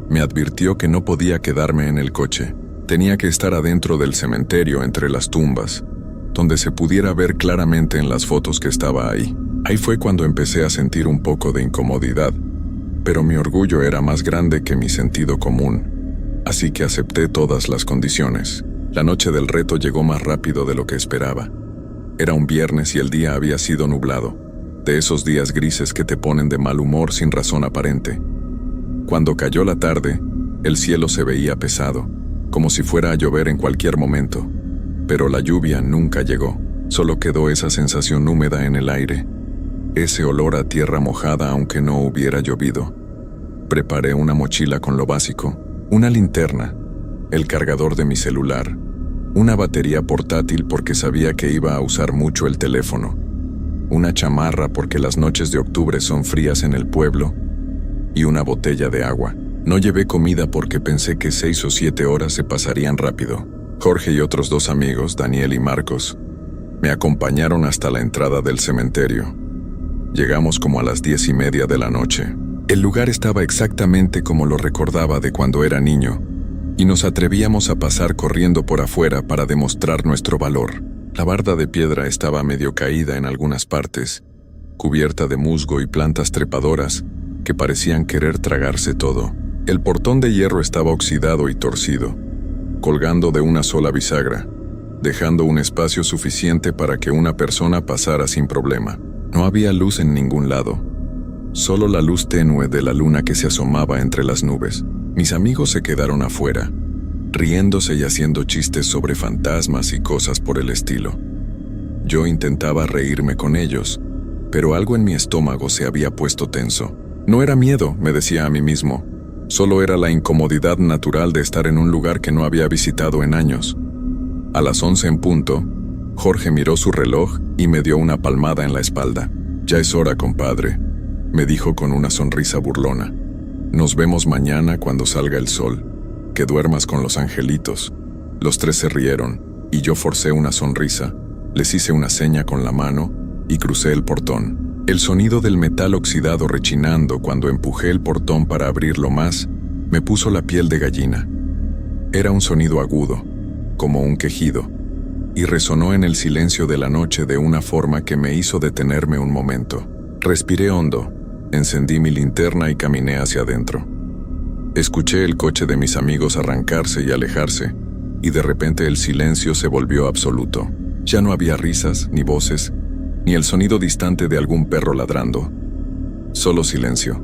me advirtió que no podía quedarme en el coche. Tenía que estar adentro del cementerio entre las tumbas, donde se pudiera ver claramente en las fotos que estaba ahí. Ahí fue cuando empecé a sentir un poco de incomodidad, pero mi orgullo era más grande que mi sentido común, así que acepté todas las condiciones. La noche del reto llegó más rápido de lo que esperaba. Era un viernes y el día había sido nublado, de esos días grises que te ponen de mal humor sin razón aparente. Cuando cayó la tarde, el cielo se veía pesado, como si fuera a llover en cualquier momento, pero la lluvia nunca llegó. Solo quedó esa sensación húmeda en el aire, ese olor a tierra mojada aunque no hubiera llovido. Preparé una mochila con lo básico, una linterna, el cargador de mi celular, una batería portátil porque sabía que iba a usar mucho el teléfono, una chamarra porque las noches de octubre son frías en el pueblo, y una botella de agua. No llevé comida porque pensé que 6 o 7 horas se pasarían rápido. Jorge y otros 2 amigos, Daniel y Marcos, me acompañaron hasta la entrada del cementerio. Llegamos como a las 10:30 de la noche. El lugar estaba exactamente como lo recordaba de cuando era niño, y nos atrevíamos a pasar corriendo por afuera para demostrar nuestro valor. La barda de piedra estaba medio caída en algunas partes, cubierta de musgo y plantas trepadoras que parecían querer tragarse todo. El portón de hierro estaba oxidado y torcido, colgando de una sola bisagra, dejando un espacio suficiente para que una persona pasara sin problema. No había luz en ningún lado, solo la luz tenue de la luna que se asomaba entre las nubes. Mis amigos se quedaron afuera, riéndose y haciendo chistes sobre fantasmas y cosas por el estilo. Yo intentaba reírme con ellos, pero algo en mi estómago se había puesto tenso. No era miedo, me decía a mí mismo, solo era la incomodidad natural de estar en un lugar que no había visitado en años. A las 11 en punto, Jorge miró su reloj y me dio una palmada en la espalda. «Ya es hora, compadre», me dijo con una sonrisa burlona. «Nos vemos mañana cuando salga el sol. Que duermas con los angelitos». Los 3 se rieron, y yo forcé una sonrisa, les hice una seña con la mano y crucé el portón. El sonido del metal oxidado rechinando cuando empujé el portón para abrirlo más, me puso la piel de gallina. Era un sonido agudo, como un quejido, y resonó en el silencio de la noche de una forma que me hizo detenerme un momento. Respiré hondo, encendí mi linterna y caminé hacia adentro. Escuché el coche de mis amigos arrancarse y alejarse, y de repente el silencio se volvió absoluto. Ya no había risas, ni voces, ni el sonido distante de algún perro ladrando. Solo silencio.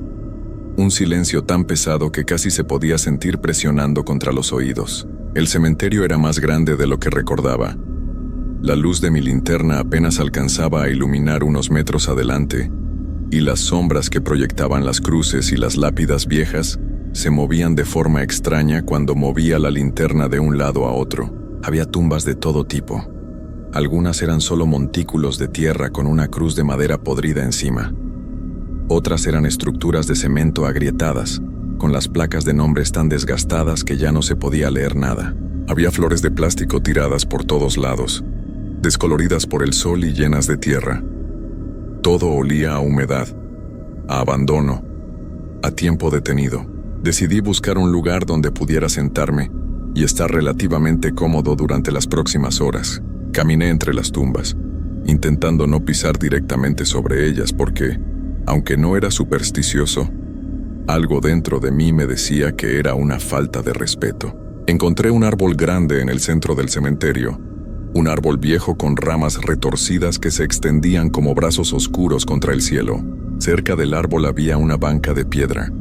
Un silencio tan pesado que casi se podía sentir presionando contra los oídos. El cementerio era más grande de lo que recordaba. La luz de mi linterna apenas alcanzaba a iluminar unos metros adelante, y las sombras que proyectaban las cruces y las lápidas viejas se movían de forma extraña cuando movía la linterna de un lado a otro. Había tumbas de todo tipo. Algunas eran solo montículos de tierra con una cruz de madera podrida encima. Otras eran estructuras de cemento agrietadas, con las placas de nombres tan desgastadas que ya no se podía leer nada. Había flores de plástico tiradas por todos lados, descoloridas por el sol y llenas de tierra. Todo olía a humedad, a abandono, a tiempo detenido. Decidí buscar un lugar donde pudiera sentarme y estar relativamente cómodo durante las próximas horas. Caminé entre las tumbas, intentando no pisar directamente sobre ellas porque, aunque no era supersticioso, algo dentro de mí me decía que era una falta de respeto. Encontré un árbol grande en el centro del cementerio, un árbol viejo con ramas retorcidas que se extendían como brazos oscuros contra el cielo. Cerca del árbol había una banca de piedra,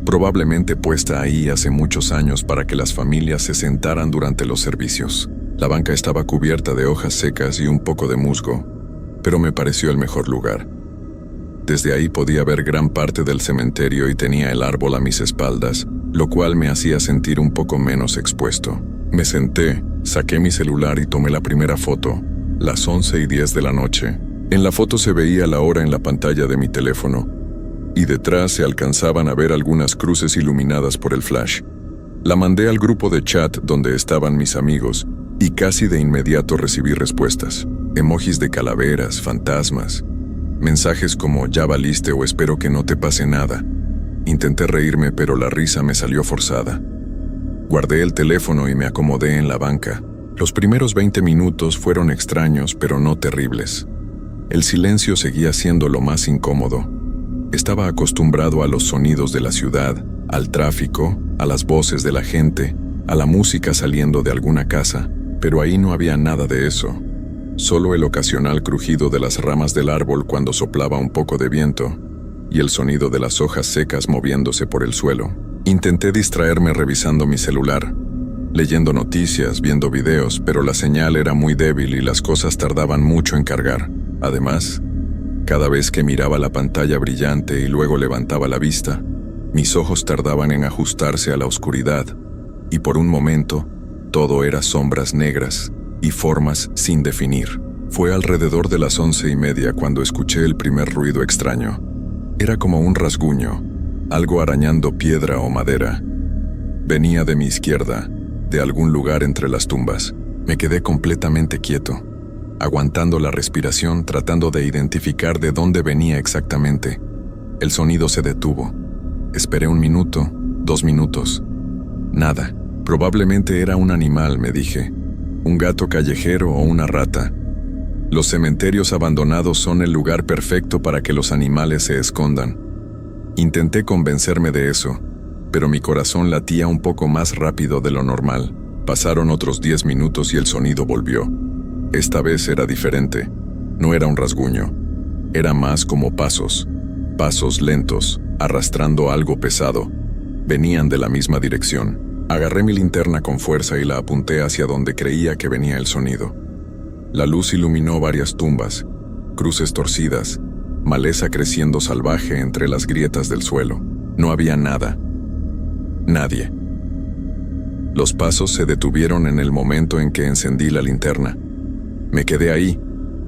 probablemente puesta ahí hace muchos años para que las familias se sentaran durante los servicios. La banca estaba cubierta de hojas secas y un poco de musgo, pero me pareció el mejor lugar. Desde ahí podía ver gran parte del cementerio y tenía el árbol a mis espaldas, lo cual me hacía sentir un poco menos expuesto. Me senté, saqué mi celular y tomé la primera foto, las 11:10 de la noche. En la foto se veía la hora en la pantalla de mi teléfono, y detrás se alcanzaban a ver algunas cruces iluminadas por el flash. La mandé al grupo de chat donde estaban mis amigos, y casi de inmediato recibí respuestas. Emojis de calaveras, fantasmas, mensajes como "ya valiste" o "espero que no te pase nada". Intenté reírme, pero la risa me salió forzada. Guardé el teléfono y me acomodé en la banca. Los primeros 20 minutos fueron extraños, pero no terribles. El silencio seguía siendo lo más incómodo. Estaba acostumbrado a los sonidos de la ciudad, al tráfico, a las voces de la gente, a la música saliendo de alguna casa, pero ahí no había nada de eso. Solo el ocasional crujido de las ramas del árbol cuando soplaba un poco de viento, y el sonido de las hojas secas moviéndose por el suelo. Intenté distraerme revisando mi celular, leyendo noticias, viendo videos, pero la señal era muy débil y las cosas tardaban mucho en cargar. Además, cada vez que miraba la pantalla brillante y luego levantaba la vista, mis ojos tardaban en ajustarse a la oscuridad, y por un momento, todo era sombras negras y formas sin definir. Fue alrededor de las 11:30 cuando escuché el primer ruido extraño. Era como un rasguño, algo arañando piedra o madera. Venía de mi izquierda, de algún lugar entre las tumbas. Me quedé completamente quieto, aguantando la respiración, tratando de identificar de dónde venía exactamente. El sonido se detuvo. Esperé 1 minuto, 2 minutos. Nada. Probablemente era un animal, me dije. Un gato callejero o una rata. Los cementerios abandonados son el lugar perfecto para que los animales se escondan. Intenté convencerme de eso, pero mi corazón latía un poco más rápido de lo normal. Pasaron otros 10 minutos y el sonido volvió. Esta vez era diferente. No era un rasguño. Era más como pasos. Pasos lentos, arrastrando algo pesado. Venían de la misma dirección. Agarré mi linterna con fuerza y la apunté hacia donde creía que venía el sonido. La luz iluminó varias tumbas, cruces torcidas, maleza creciendo salvaje entre las grietas del suelo. No había nada. Nadie. Los pasos se detuvieron en el momento en que encendí la linterna. Me quedé ahí,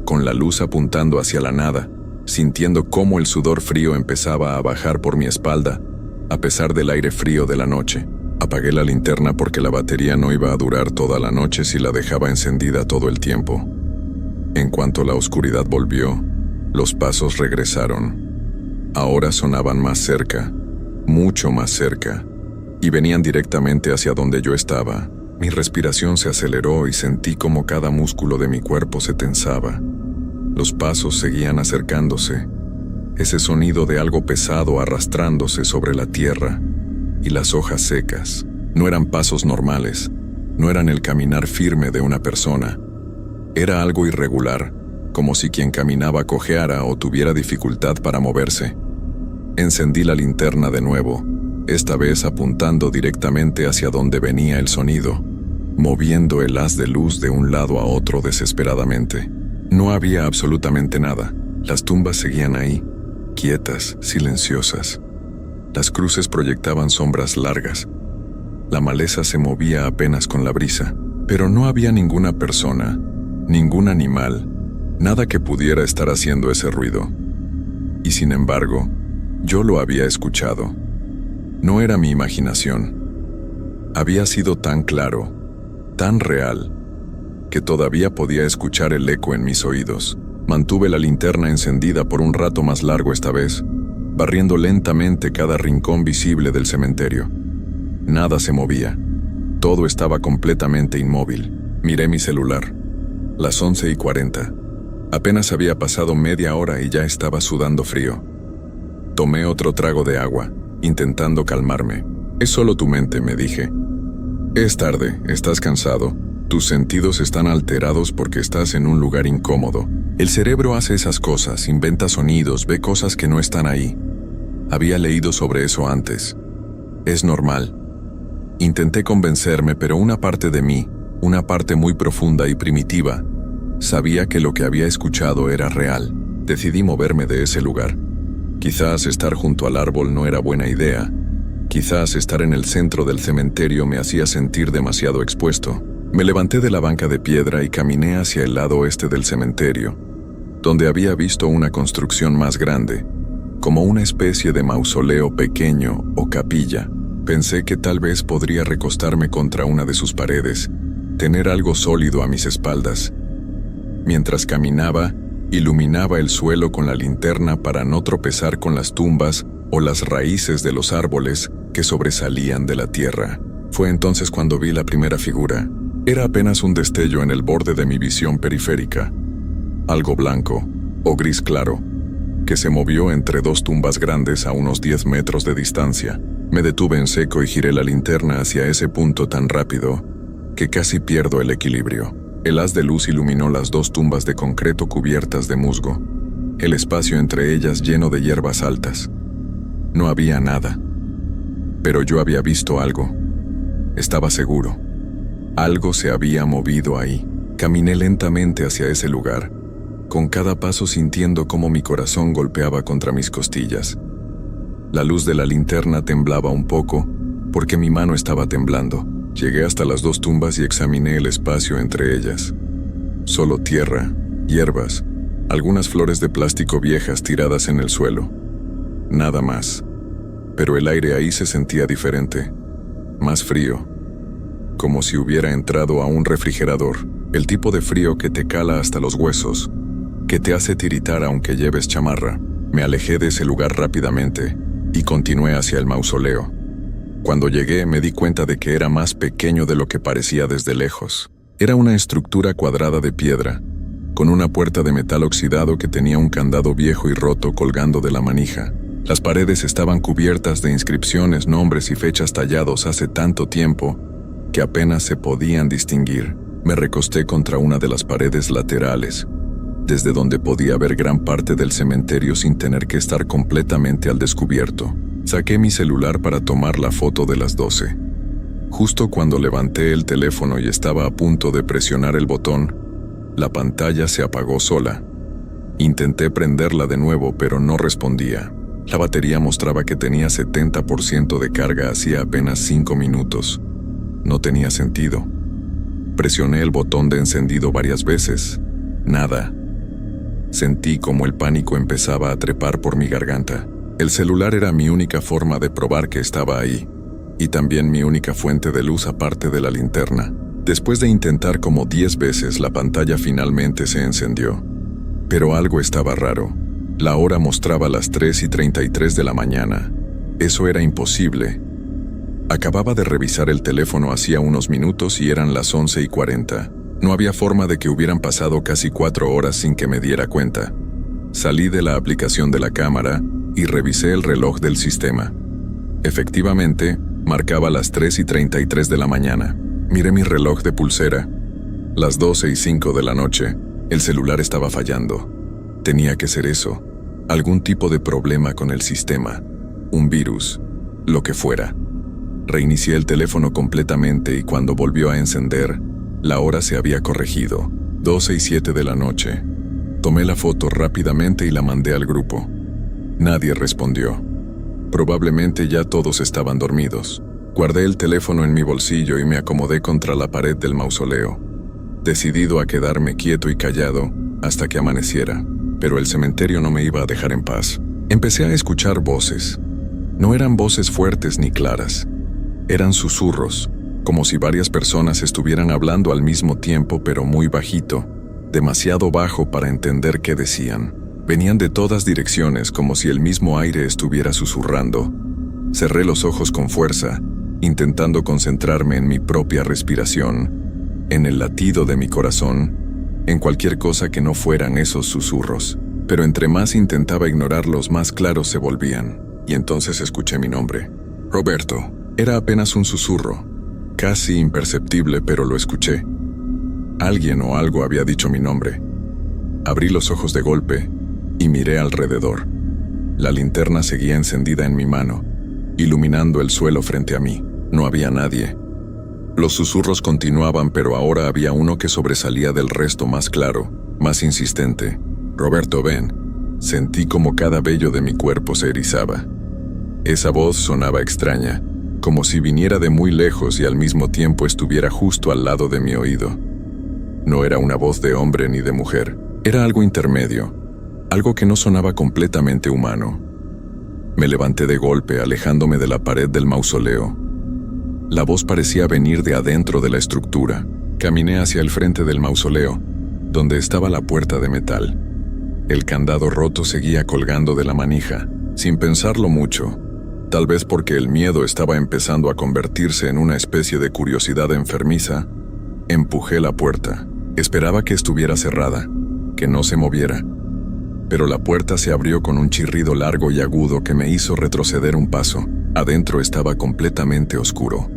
con la luz apuntando hacia la nada, sintiendo cómo el sudor frío empezaba a bajar por mi espalda, a pesar del aire frío de la noche. Apagué la linterna porque la batería no iba a durar toda la noche si la dejaba encendida todo el tiempo. En cuanto la oscuridad volvió, los pasos regresaron. Ahora sonaban más cerca, mucho más cerca, y venían directamente hacia donde yo estaba. Mi respiración se aceleró y sentí como cada músculo de mi cuerpo se tensaba. Los pasos seguían acercándose, ese sonido de algo pesado arrastrándose sobre la tierra y las hojas secas. No eran pasos normales, no eran el caminar firme de una persona. Era algo irregular, como si quien caminaba cojeara o tuviera dificultad para moverse. Encendí la linterna de nuevo, esta vez apuntando directamente hacia donde venía el sonido, moviendo el haz de luz de un lado a otro desesperadamente. No había absolutamente nada. Las tumbas seguían ahí, quietas, silenciosas. Las cruces proyectaban sombras largas. La maleza se movía apenas con la brisa, pero no había ninguna persona, ningún animal, nada que pudiera estar haciendo ese ruido. Y sin embargo, yo lo había escuchado. No era mi imaginación. Había sido tan claro, tan real, que todavía podía escuchar el eco en mis oídos. Mantuve la linterna encendida por un rato más largo esta vez, barriendo lentamente cada rincón visible del cementerio. Nada se movía. Todo estaba completamente inmóvil. Miré mi celular. Las 11:40. Apenas había pasado media hora y ya estaba sudando frío. Tomé otro trago de agua, intentando calmarme. Es solo tu mente, me dije. Es tarde, estás cansado. Tus sentidos están alterados porque estás en un lugar incómodo. El cerebro hace esas cosas, inventa sonidos, ve cosas que no están ahí. Había leído sobre eso antes. Es normal. Intenté convencerme, pero una parte de mí, una parte muy profunda y primitiva, sabía que lo que había escuchado era real. Decidí moverme de ese lugar. Quizás estar junto al árbol no era buena idea. Quizás estar en el centro del cementerio me hacía sentir demasiado expuesto. Me levanté de la banca de piedra y caminé hacia el lado oeste del cementerio, donde había visto una construcción más grande, como una especie de mausoleo pequeño o capilla. Pensé que tal vez podría recostarme contra una de sus paredes, tener algo sólido a mis espaldas. Mientras caminaba, iluminaba el suelo con la linterna para no tropezar con las tumbas o las raíces de los árboles que sobresalían de la tierra. Fue entonces cuando vi la primera figura. Era apenas un destello en el borde de mi visión periférica. Algo blanco, o gris claro, que se movió entre dos tumbas grandes a unos 10 metros de distancia. Me detuve en seco y giré la linterna hacia ese punto tan rápido que casi pierdo el equilibrio. El haz de luz iluminó las dos tumbas de concreto cubiertas de musgo, el espacio entre ellas lleno de hierbas altas. No había nada, pero yo había visto algo. Estaba seguro. Algo se había movido ahí. Caminé lentamente hacia ese lugar, con cada paso sintiendo cómo mi corazón golpeaba contra mis costillas. La luz de la linterna temblaba un poco, porque mi mano estaba temblando. Llegué hasta las dos tumbas y examiné el espacio entre ellas. Solo tierra, hierbas, algunas flores de plástico viejas tiradas en el suelo. Nada más. Pero el aire ahí se sentía diferente, más frío, como si hubiera entrado a un refrigerador, el tipo de frío que te cala hasta los huesos, que te hace tiritar aunque lleves chamarra. Me alejé de ese lugar rápidamente y continué hacia el mausoleo. Cuando llegué me di cuenta de que era más pequeño de lo que parecía desde lejos. Era una estructura cuadrada de piedra, con una puerta de metal oxidado que tenía un candado viejo y roto colgando de la manija. Las paredes estaban cubiertas de inscripciones, nombres y fechas tallados hace tanto tiempo que apenas se podían distinguir. Me recosté contra una de las paredes laterales, desde donde podía ver gran parte del cementerio sin tener que estar completamente al descubierto. Saqué mi celular para tomar la foto de las 12. Justo cuando levanté el teléfono y estaba a punto de presionar el botón, la pantalla se apagó sola. Intenté prenderla de nuevo, pero no respondía. La batería mostraba que tenía 70% de carga hacía apenas 5 minutos. No tenía sentido. Presioné el botón de encendido varias veces. Nada. Sentí como el pánico empezaba a trepar por mi garganta. El celular era mi única forma de probar que estaba ahí, y también mi única fuente de luz aparte de la linterna. Después de intentar como 10 veces, la pantalla finalmente se encendió. Pero algo estaba raro. La hora mostraba las 3:33 de la mañana. Eso era imposible. Acababa de revisar el teléfono hacía unos minutos y eran las 11:40. No había forma de que hubieran pasado casi 4 horas sin que me diera cuenta. Salí de la aplicación de la cámara y revisé el reloj del sistema. Efectivamente, marcaba las 3:33 de la mañana. Miré mi reloj de pulsera. Las 12:05 de la noche. El celular estaba fallando. Tenía que ser eso. Algún tipo de problema con el sistema. Un virus. Lo que fuera. Reinicié el teléfono completamente y cuando volvió a encender, la hora se había corregido. 12:07 de la noche. Tomé la foto rápidamente y la mandé al grupo. Nadie respondió. Probablemente ya todos estaban dormidos. Guardé el teléfono en mi bolsillo y me acomodé contra la pared del mausoleo, decidido a quedarme quieto y callado hasta que amaneciera. Pero el cementerio no me iba a dejar en paz. Empecé a escuchar voces. No eran voces fuertes ni claras. Eran susurros, como si varias personas estuvieran hablando al mismo tiempo, pero muy bajito, demasiado bajo para entender qué decían. Venían de todas direcciones, como si el mismo aire estuviera susurrando. Cerré los ojos con fuerza, intentando concentrarme en mi propia respiración, en el latido de mi corazón, en cualquier cosa que no fueran esos susurros. Pero entre más intentaba ignorarlos, más claros se volvían. Y entonces escuché mi nombre. Roberto. Era apenas un susurro, casi imperceptible, pero lo escuché. Alguien o algo había dicho mi nombre. Abrí los ojos de golpe y miré alrededor. La linterna seguía encendida en mi mano, iluminando el suelo frente a mí. No había nadie. Los susurros continuaban, pero ahora había uno que sobresalía del resto, más claro, más insistente. Roberto, ven. Sentí como cada vello de mi cuerpo se erizaba. Esa voz sonaba extraña, como si viniera de muy lejos y al mismo tiempo estuviera justo al lado de mi oído. No era una voz de hombre ni de mujer, era algo intermedio, algo que no sonaba completamente humano. Me levanté de golpe, alejándome de la pared del mausoleo. La voz parecía venir de adentro de la estructura. Caminé hacia el frente del mausoleo, donde estaba la puerta de metal. El candado roto seguía colgando de la manija, sin pensarlo mucho, tal vez porque el miedo estaba empezando a convertirse en una especie de curiosidad enfermiza. Empujé la puerta. Esperaba que estuviera cerrada, que no se moviera. Pero la puerta se abrió con un chirrido largo y agudo que me hizo retroceder un paso. Adentro estaba completamente oscuro.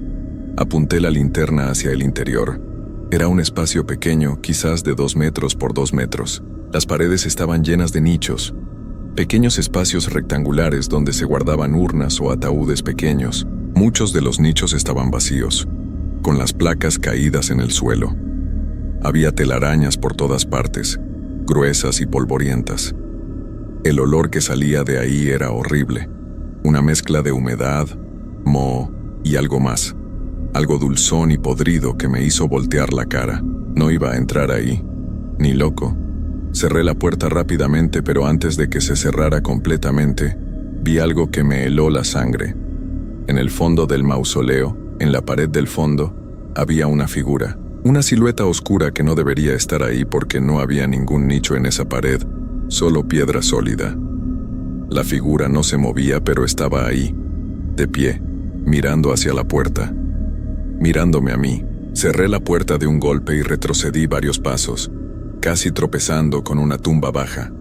Apunté la linterna hacia el interior. Era un espacio pequeño, quizás de 2 metros por 2 metros. Las paredes estaban llenas de nichos, pequeños espacios rectangulares donde se guardaban urnas o ataúdes pequeños. Muchos de los nichos estaban vacíos, con las placas caídas en el suelo. Había telarañas por todas partes, gruesas y polvorientas. El olor que salía de ahí era horrible, una mezcla de humedad, moho y algo más, algo dulzón y podrido que me hizo voltear la cara. No iba a entrar ahí, ni loco. Cerré la puerta rápidamente, pero antes de que se cerrara completamente, vi algo que me heló la sangre. En el fondo del mausoleo, en la pared del fondo, había una figura, una silueta oscura que no debería estar ahí porque no había ningún nicho en esa pared, solo piedra sólida. La figura no se movía, pero estaba ahí, de pie, mirando hacia la puerta, mirándome a mí. Cerré la puerta de un golpe y retrocedí varios pasos, casi tropezando con una tumba baja.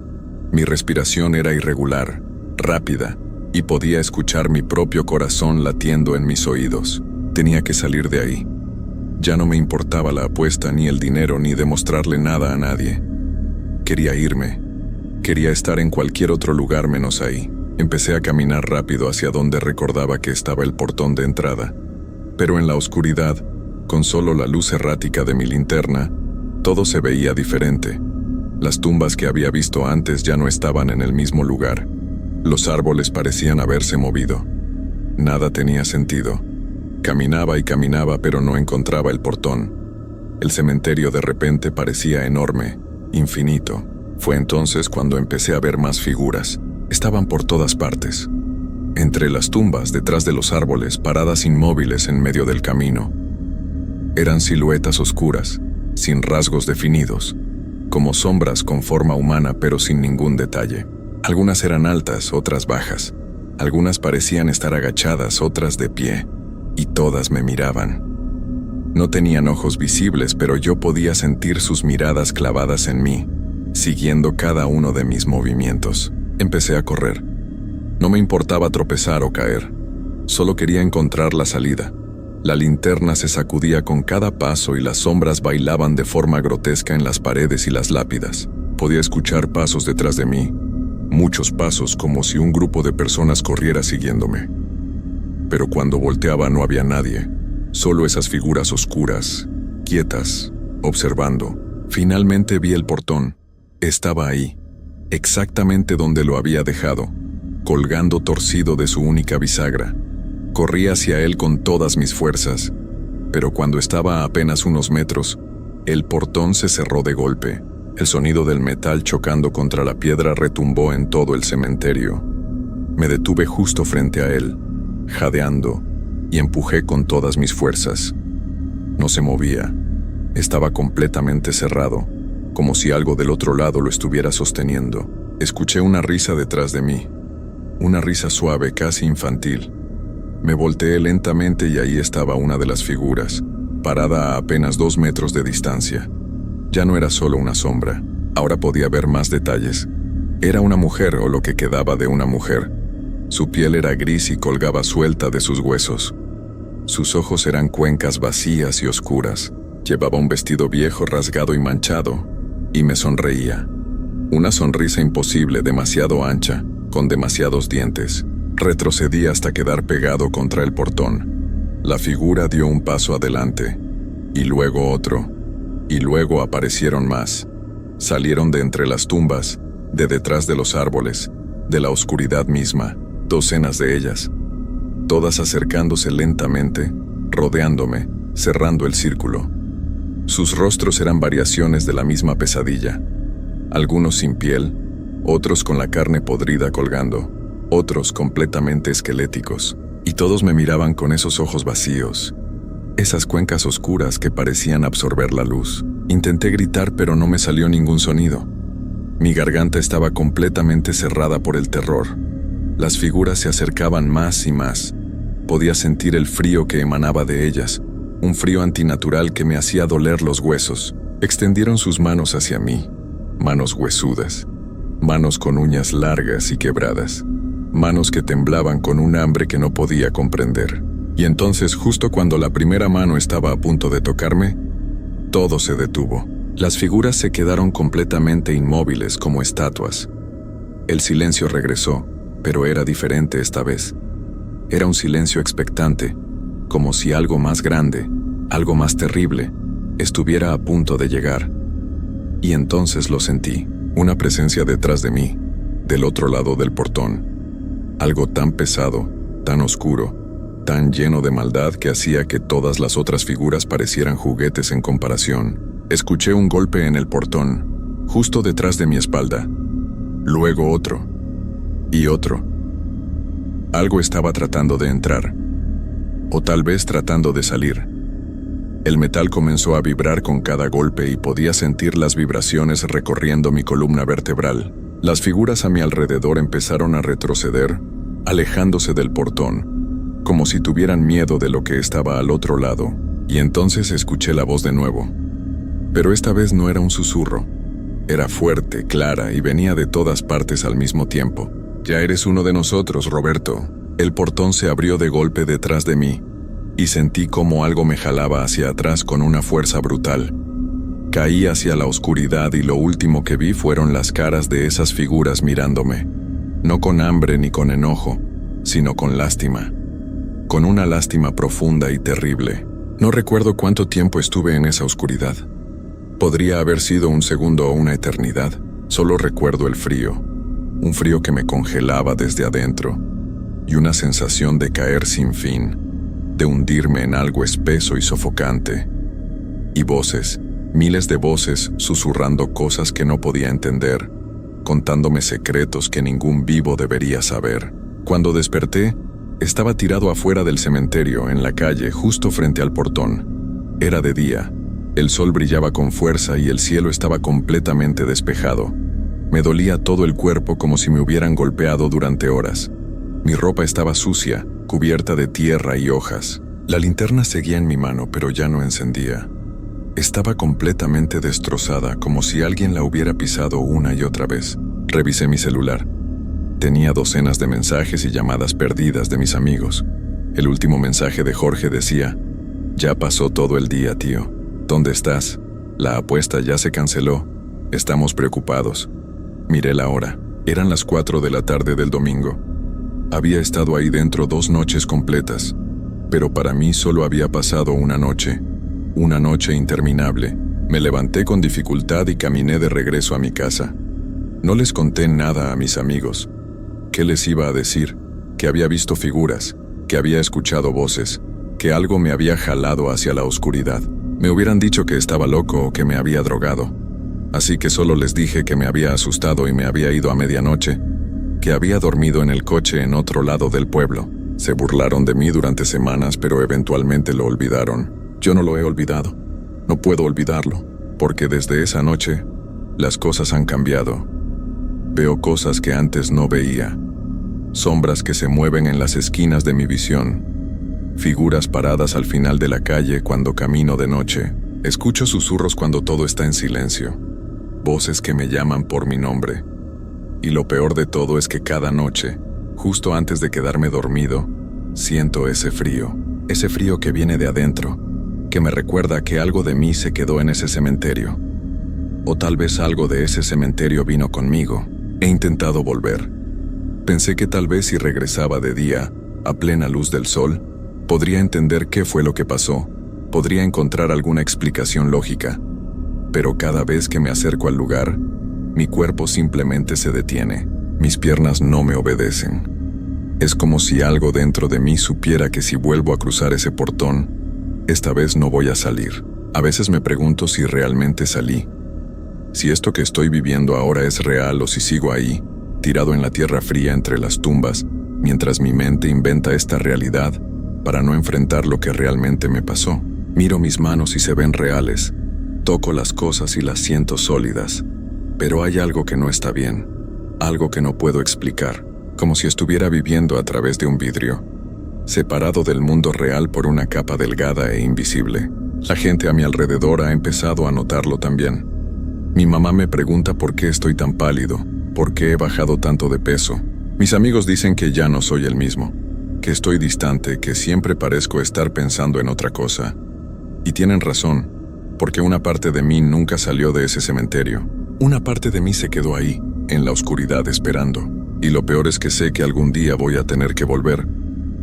Mi respiración era irregular, rápida, y podía escuchar mi propio corazón latiendo en mis oídos. Tenía que salir de ahí. Ya no me importaba la apuesta, ni el dinero, ni demostrarle nada a nadie. Quería irme. Quería estar en cualquier otro lugar menos ahí. Empecé a caminar rápido hacia donde recordaba que estaba el portón de entrada. Pero en la oscuridad, con solo la luz errática de mi linterna, todo se veía diferente. Las tumbas que había visto antes ya no estaban en el mismo lugar. Los árboles parecían haberse movido. Nada tenía sentido. Caminaba y caminaba, pero no encontraba el portón. El cementerio de repente parecía enorme, infinito. Fue entonces cuando empecé a ver más figuras. Estaban por todas partes. Entre las tumbas, detrás de los árboles, paradas inmóviles en medio del camino. Eran siluetas oscuras, sin rasgos definidos, como sombras con forma humana pero sin ningún detalle. Algunas eran altas, otras bajas. Algunas parecían estar agachadas, otras de pie, y todas me miraban. No tenían ojos visibles, pero yo podía sentir sus miradas clavadas en mí, siguiendo cada uno de mis movimientos. Empecé a correr. No me importaba tropezar o caer. Solo quería encontrar la salida. La linterna se sacudía con cada paso y las sombras bailaban de forma grotesca en las paredes y las lápidas. Podía escuchar pasos detrás de mí, muchos pasos, como si un grupo de personas corriera siguiéndome. Pero cuando volteaba no había nadie, solo esas figuras oscuras, quietas, observando. Finalmente vi el portón. Estaba ahí, exactamente donde lo había dejado, colgando torcido de su única bisagra. Corrí hacia él con todas mis fuerzas, pero cuando estaba a apenas unos metros, el portón se cerró de golpe. El sonido del metal chocando contra la piedra retumbó en todo el cementerio. Me detuve justo frente a él, jadeando, y empujé con todas mis fuerzas. No se movía. Estaba completamente cerrado, como si algo del otro lado lo estuviera sosteniendo. Escuché una risa detrás de mí, una risa suave, casi infantil. Me volteé lentamente y ahí estaba una de las figuras, parada a apenas 2 metros de distancia. Ya no era solo una sombra, ahora podía ver más detalles. Era una mujer, o lo que quedaba de una mujer. Su piel era gris y colgaba suelta de sus huesos. Sus ojos eran cuencas vacías y oscuras. Llevaba un vestido viejo, rasgado y manchado, y me sonreía. Una sonrisa imposible, demasiado ancha, con demasiados dientes. Retrocedí hasta quedar pegado contra el portón. La figura dio un paso adelante, y luego otro, y luego aparecieron más. Salieron de entre las tumbas, de detrás de los árboles, de la oscuridad misma, docenas de ellas. todas acercándose lentamente, rodeándome, cerrando el círculo. Sus rostros eran variaciones de la misma pesadilla, algunos sin piel, otros con la carne podrida colgando, otros completamente esqueléticos, y todos me miraban con esos ojos vacíos, esas cuencas oscuras que parecían absorber la luz. Intenté gritar, pero no me salió ningún sonido. Mi garganta estaba completamente cerrada por el terror. Las figuras se acercaban más y más. Podía sentir el frío que emanaba de ellas, un frío antinatural que me hacía doler los huesos. Extendieron sus manos hacia mí, manos huesudas, manos con uñas largas y quebradas, manos que temblaban con un hambre que no podía comprender. Y entonces, justo cuando la primera mano estaba a punto de tocarme, todo se detuvo. Las figuras se quedaron completamente inmóviles como estatuas. El silencio regresó, pero era diferente esta vez. Era un silencio expectante, como si algo más grande, algo más terrible, estuviera a punto de llegar. Y entonces lo sentí, una presencia detrás de mí, del otro lado del portón. Algo tan pesado, tan oscuro, tan lleno de maldad que hacía que todas las otras figuras parecieran juguetes en comparación. Escuché un golpe en el portón, justo detrás de mi espalda. Luego otro. Y otro. Algo estaba tratando de entrar. O tal vez tratando de salir. El metal comenzó a vibrar con cada golpe y podía sentir las vibraciones recorriendo mi columna vertebral. Las figuras a mi alrededor empezaron a retroceder, alejándose del portón, como si tuvieran miedo de lo que estaba al otro lado, y entonces escuché la voz de nuevo. Pero esta vez no era un susurro. Era fuerte, clara y venía de todas partes al mismo tiempo. «Ya eres uno de nosotros, Roberto». El portón se abrió de golpe detrás de mí, y sentí como algo me jalaba hacia atrás con una fuerza brutal. Caí hacia la oscuridad y lo último que vi fueron las caras de esas figuras mirándome. No con hambre ni con enojo, sino con lástima. Con una lástima profunda y terrible. No recuerdo cuánto tiempo estuve en esa oscuridad. Podría haber sido un segundo o una eternidad. Solo recuerdo el frío. Un frío que me congelaba desde adentro. Y una sensación de caer sin fin. De hundirme en algo espeso y sofocante. Y voces, miles de voces susurrando cosas que no podía entender. Contándome secretos que ningún vivo debería saber. Cuando desperté, estaba tirado afuera del cementerio, en la calle, justo frente al portón. Era de día. El sol brillaba con fuerza y el cielo estaba completamente despejado. Me dolía todo el cuerpo como si me hubieran golpeado durante horas. Mi ropa estaba sucia, cubierta de tierra y hojas. La linterna seguía en mi mano, pero ya no encendía. Estaba completamente destrozada, como si alguien la hubiera pisado una y otra vez. Revisé mi celular. Tenía docenas de mensajes y llamadas perdidas de mis amigos. El último mensaje de Jorge decía: «Ya pasó todo el día, tío. ¿Dónde estás? La apuesta ya se canceló. Estamos preocupados». Miré la hora. Eran las 4 de la tarde del domingo. Había estado ahí dentro 2 noches completas, pero para mí solo había pasado una noche interminable. Me levanté con dificultad y caminé de regreso a mi casa. No les conté nada a mis amigos. ¿Qué les iba a decir? Que había visto figuras, que había escuchado voces, que algo me había jalado hacia la oscuridad. Me hubieran dicho que estaba loco o que me había drogado. Así que solo les dije que me había asustado y me había ido a medianoche, que había dormido en el coche en otro lado del pueblo. Se burlaron de mí durante semanas, pero eventualmente lo olvidaron. Yo no lo he olvidado. No puedo olvidarlo, porque desde esa noche, las cosas han cambiado. Veo cosas que antes no veía. Sombras que se mueven en las esquinas de mi visión. Figuras paradas al final de la calle cuando camino de noche. Escucho susurros cuando todo está en silencio. Voces que me llaman por mi nombre. Y lo peor de todo es que cada noche, justo antes de quedarme dormido, siento ese frío que viene de adentro, que me recuerda que algo de mí se quedó en ese cementerio. O tal vez algo de ese cementerio vino conmigo. He intentado volver. Pensé que tal vez si regresaba de día, a plena luz del sol, podría entender qué fue lo que pasó, podría encontrar alguna explicación lógica. Pero cada vez que me acerco al lugar, mi cuerpo simplemente se detiene. Mis piernas no me obedecen. Es como si algo dentro de mí supiera que si vuelvo a cruzar ese portón, esta vez no voy a salir. A veces me pregunto si realmente salí, si esto que estoy viviendo ahora es real o si sigo ahí, tirado en la tierra fría entre las tumbas, mientras mi mente inventa esta realidad para no enfrentar lo que realmente me pasó. Miro mis manos y se ven reales, toco las cosas y las siento sólidas, pero hay algo que no está bien, algo que no puedo explicar, como si estuviera viviendo a través de un vidrio, separado del mundo real por una capa delgada e invisible. La gente a mi alrededor ha empezado a notarlo también. Mi mamá me pregunta por qué estoy tan pálido, por qué he bajado tanto de peso. Mis amigos dicen que ya no soy el mismo, que estoy distante, que siempre parezco estar pensando en otra cosa. Y tienen razón, porque una parte de mí nunca salió de ese cementerio. Una parte de mí se quedó ahí, en la oscuridad esperando. Y lo peor es que sé que algún día voy a tener que volver.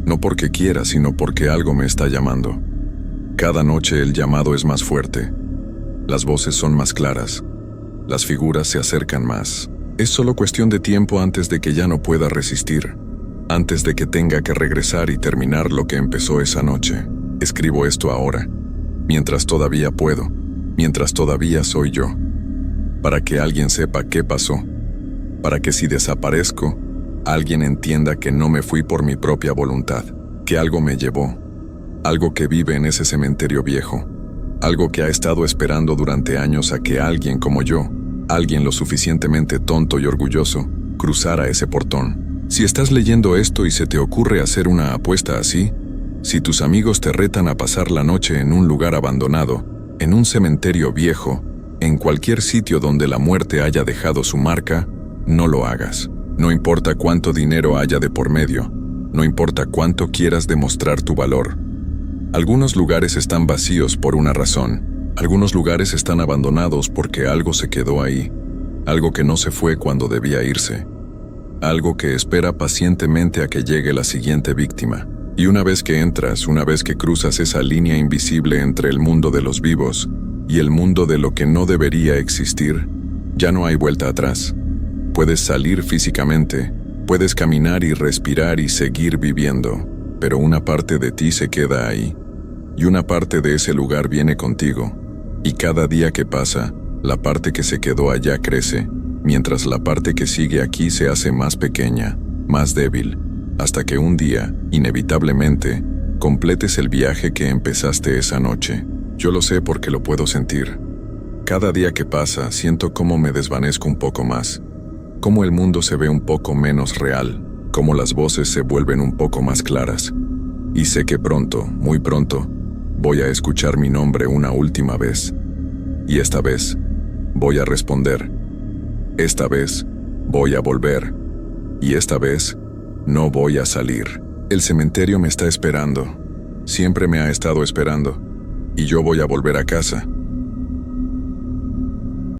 No porque quiera, sino porque algo me está llamando. Cada noche el llamado es más fuerte. Las voces son más claras. Las figuras se acercan más. Es solo cuestión de tiempo antes de que ya no pueda resistir. Antes de que tenga que regresar y terminar lo que empezó esa noche. Escribo esto ahora, mientras todavía puedo, mientras todavía soy yo. Para que alguien sepa qué pasó. Para que si desaparezco, alguien entienda que no me fui por mi propia voluntad, que algo me llevó. Algo que vive en ese cementerio viejo. Algo que ha estado esperando durante años a que alguien como yo, alguien lo suficientemente tonto y orgulloso, cruzara ese portón. Si estás leyendo esto y se te ocurre hacer una apuesta así, si tus amigos te retan a pasar la noche en un lugar abandonado, en un cementerio viejo, en cualquier sitio donde la muerte haya dejado su marca, no lo hagas. No importa cuánto dinero haya de por medio, no importa cuánto quieras demostrar tu valor. Algunos lugares están vacíos por una razón. Algunos lugares están abandonados porque algo se quedó ahí. Algo que no se fue cuando debía irse. Algo que espera pacientemente a que llegue la siguiente víctima. Y una vez que entras, una vez que cruzas esa línea invisible entre el mundo de los vivos y el mundo de lo que no debería existir, ya no hay vuelta atrás. Puedes salir físicamente, puedes caminar y respirar y seguir viviendo, pero una parte de ti se queda ahí. Y una parte de ese lugar viene contigo, y cada día que pasa, la parte que se quedó allá crece, mientras la parte que sigue aquí se hace más pequeña, más débil, hasta que un día, inevitablemente, completes el viaje que empezaste esa noche. Yo lo sé porque lo puedo sentir. Cada día que pasa, siento cómo me desvanezco un poco más, cómo el mundo se ve un poco menos real, cómo las voces se vuelven un poco más claras. Y sé que pronto, muy pronto, voy a escuchar mi nombre una última vez. Y esta vez, voy a responder. Esta vez, voy a volver. Y esta vez, no voy a salir. El cementerio me está esperando. Siempre me ha estado esperando. Y yo voy a volver a casa.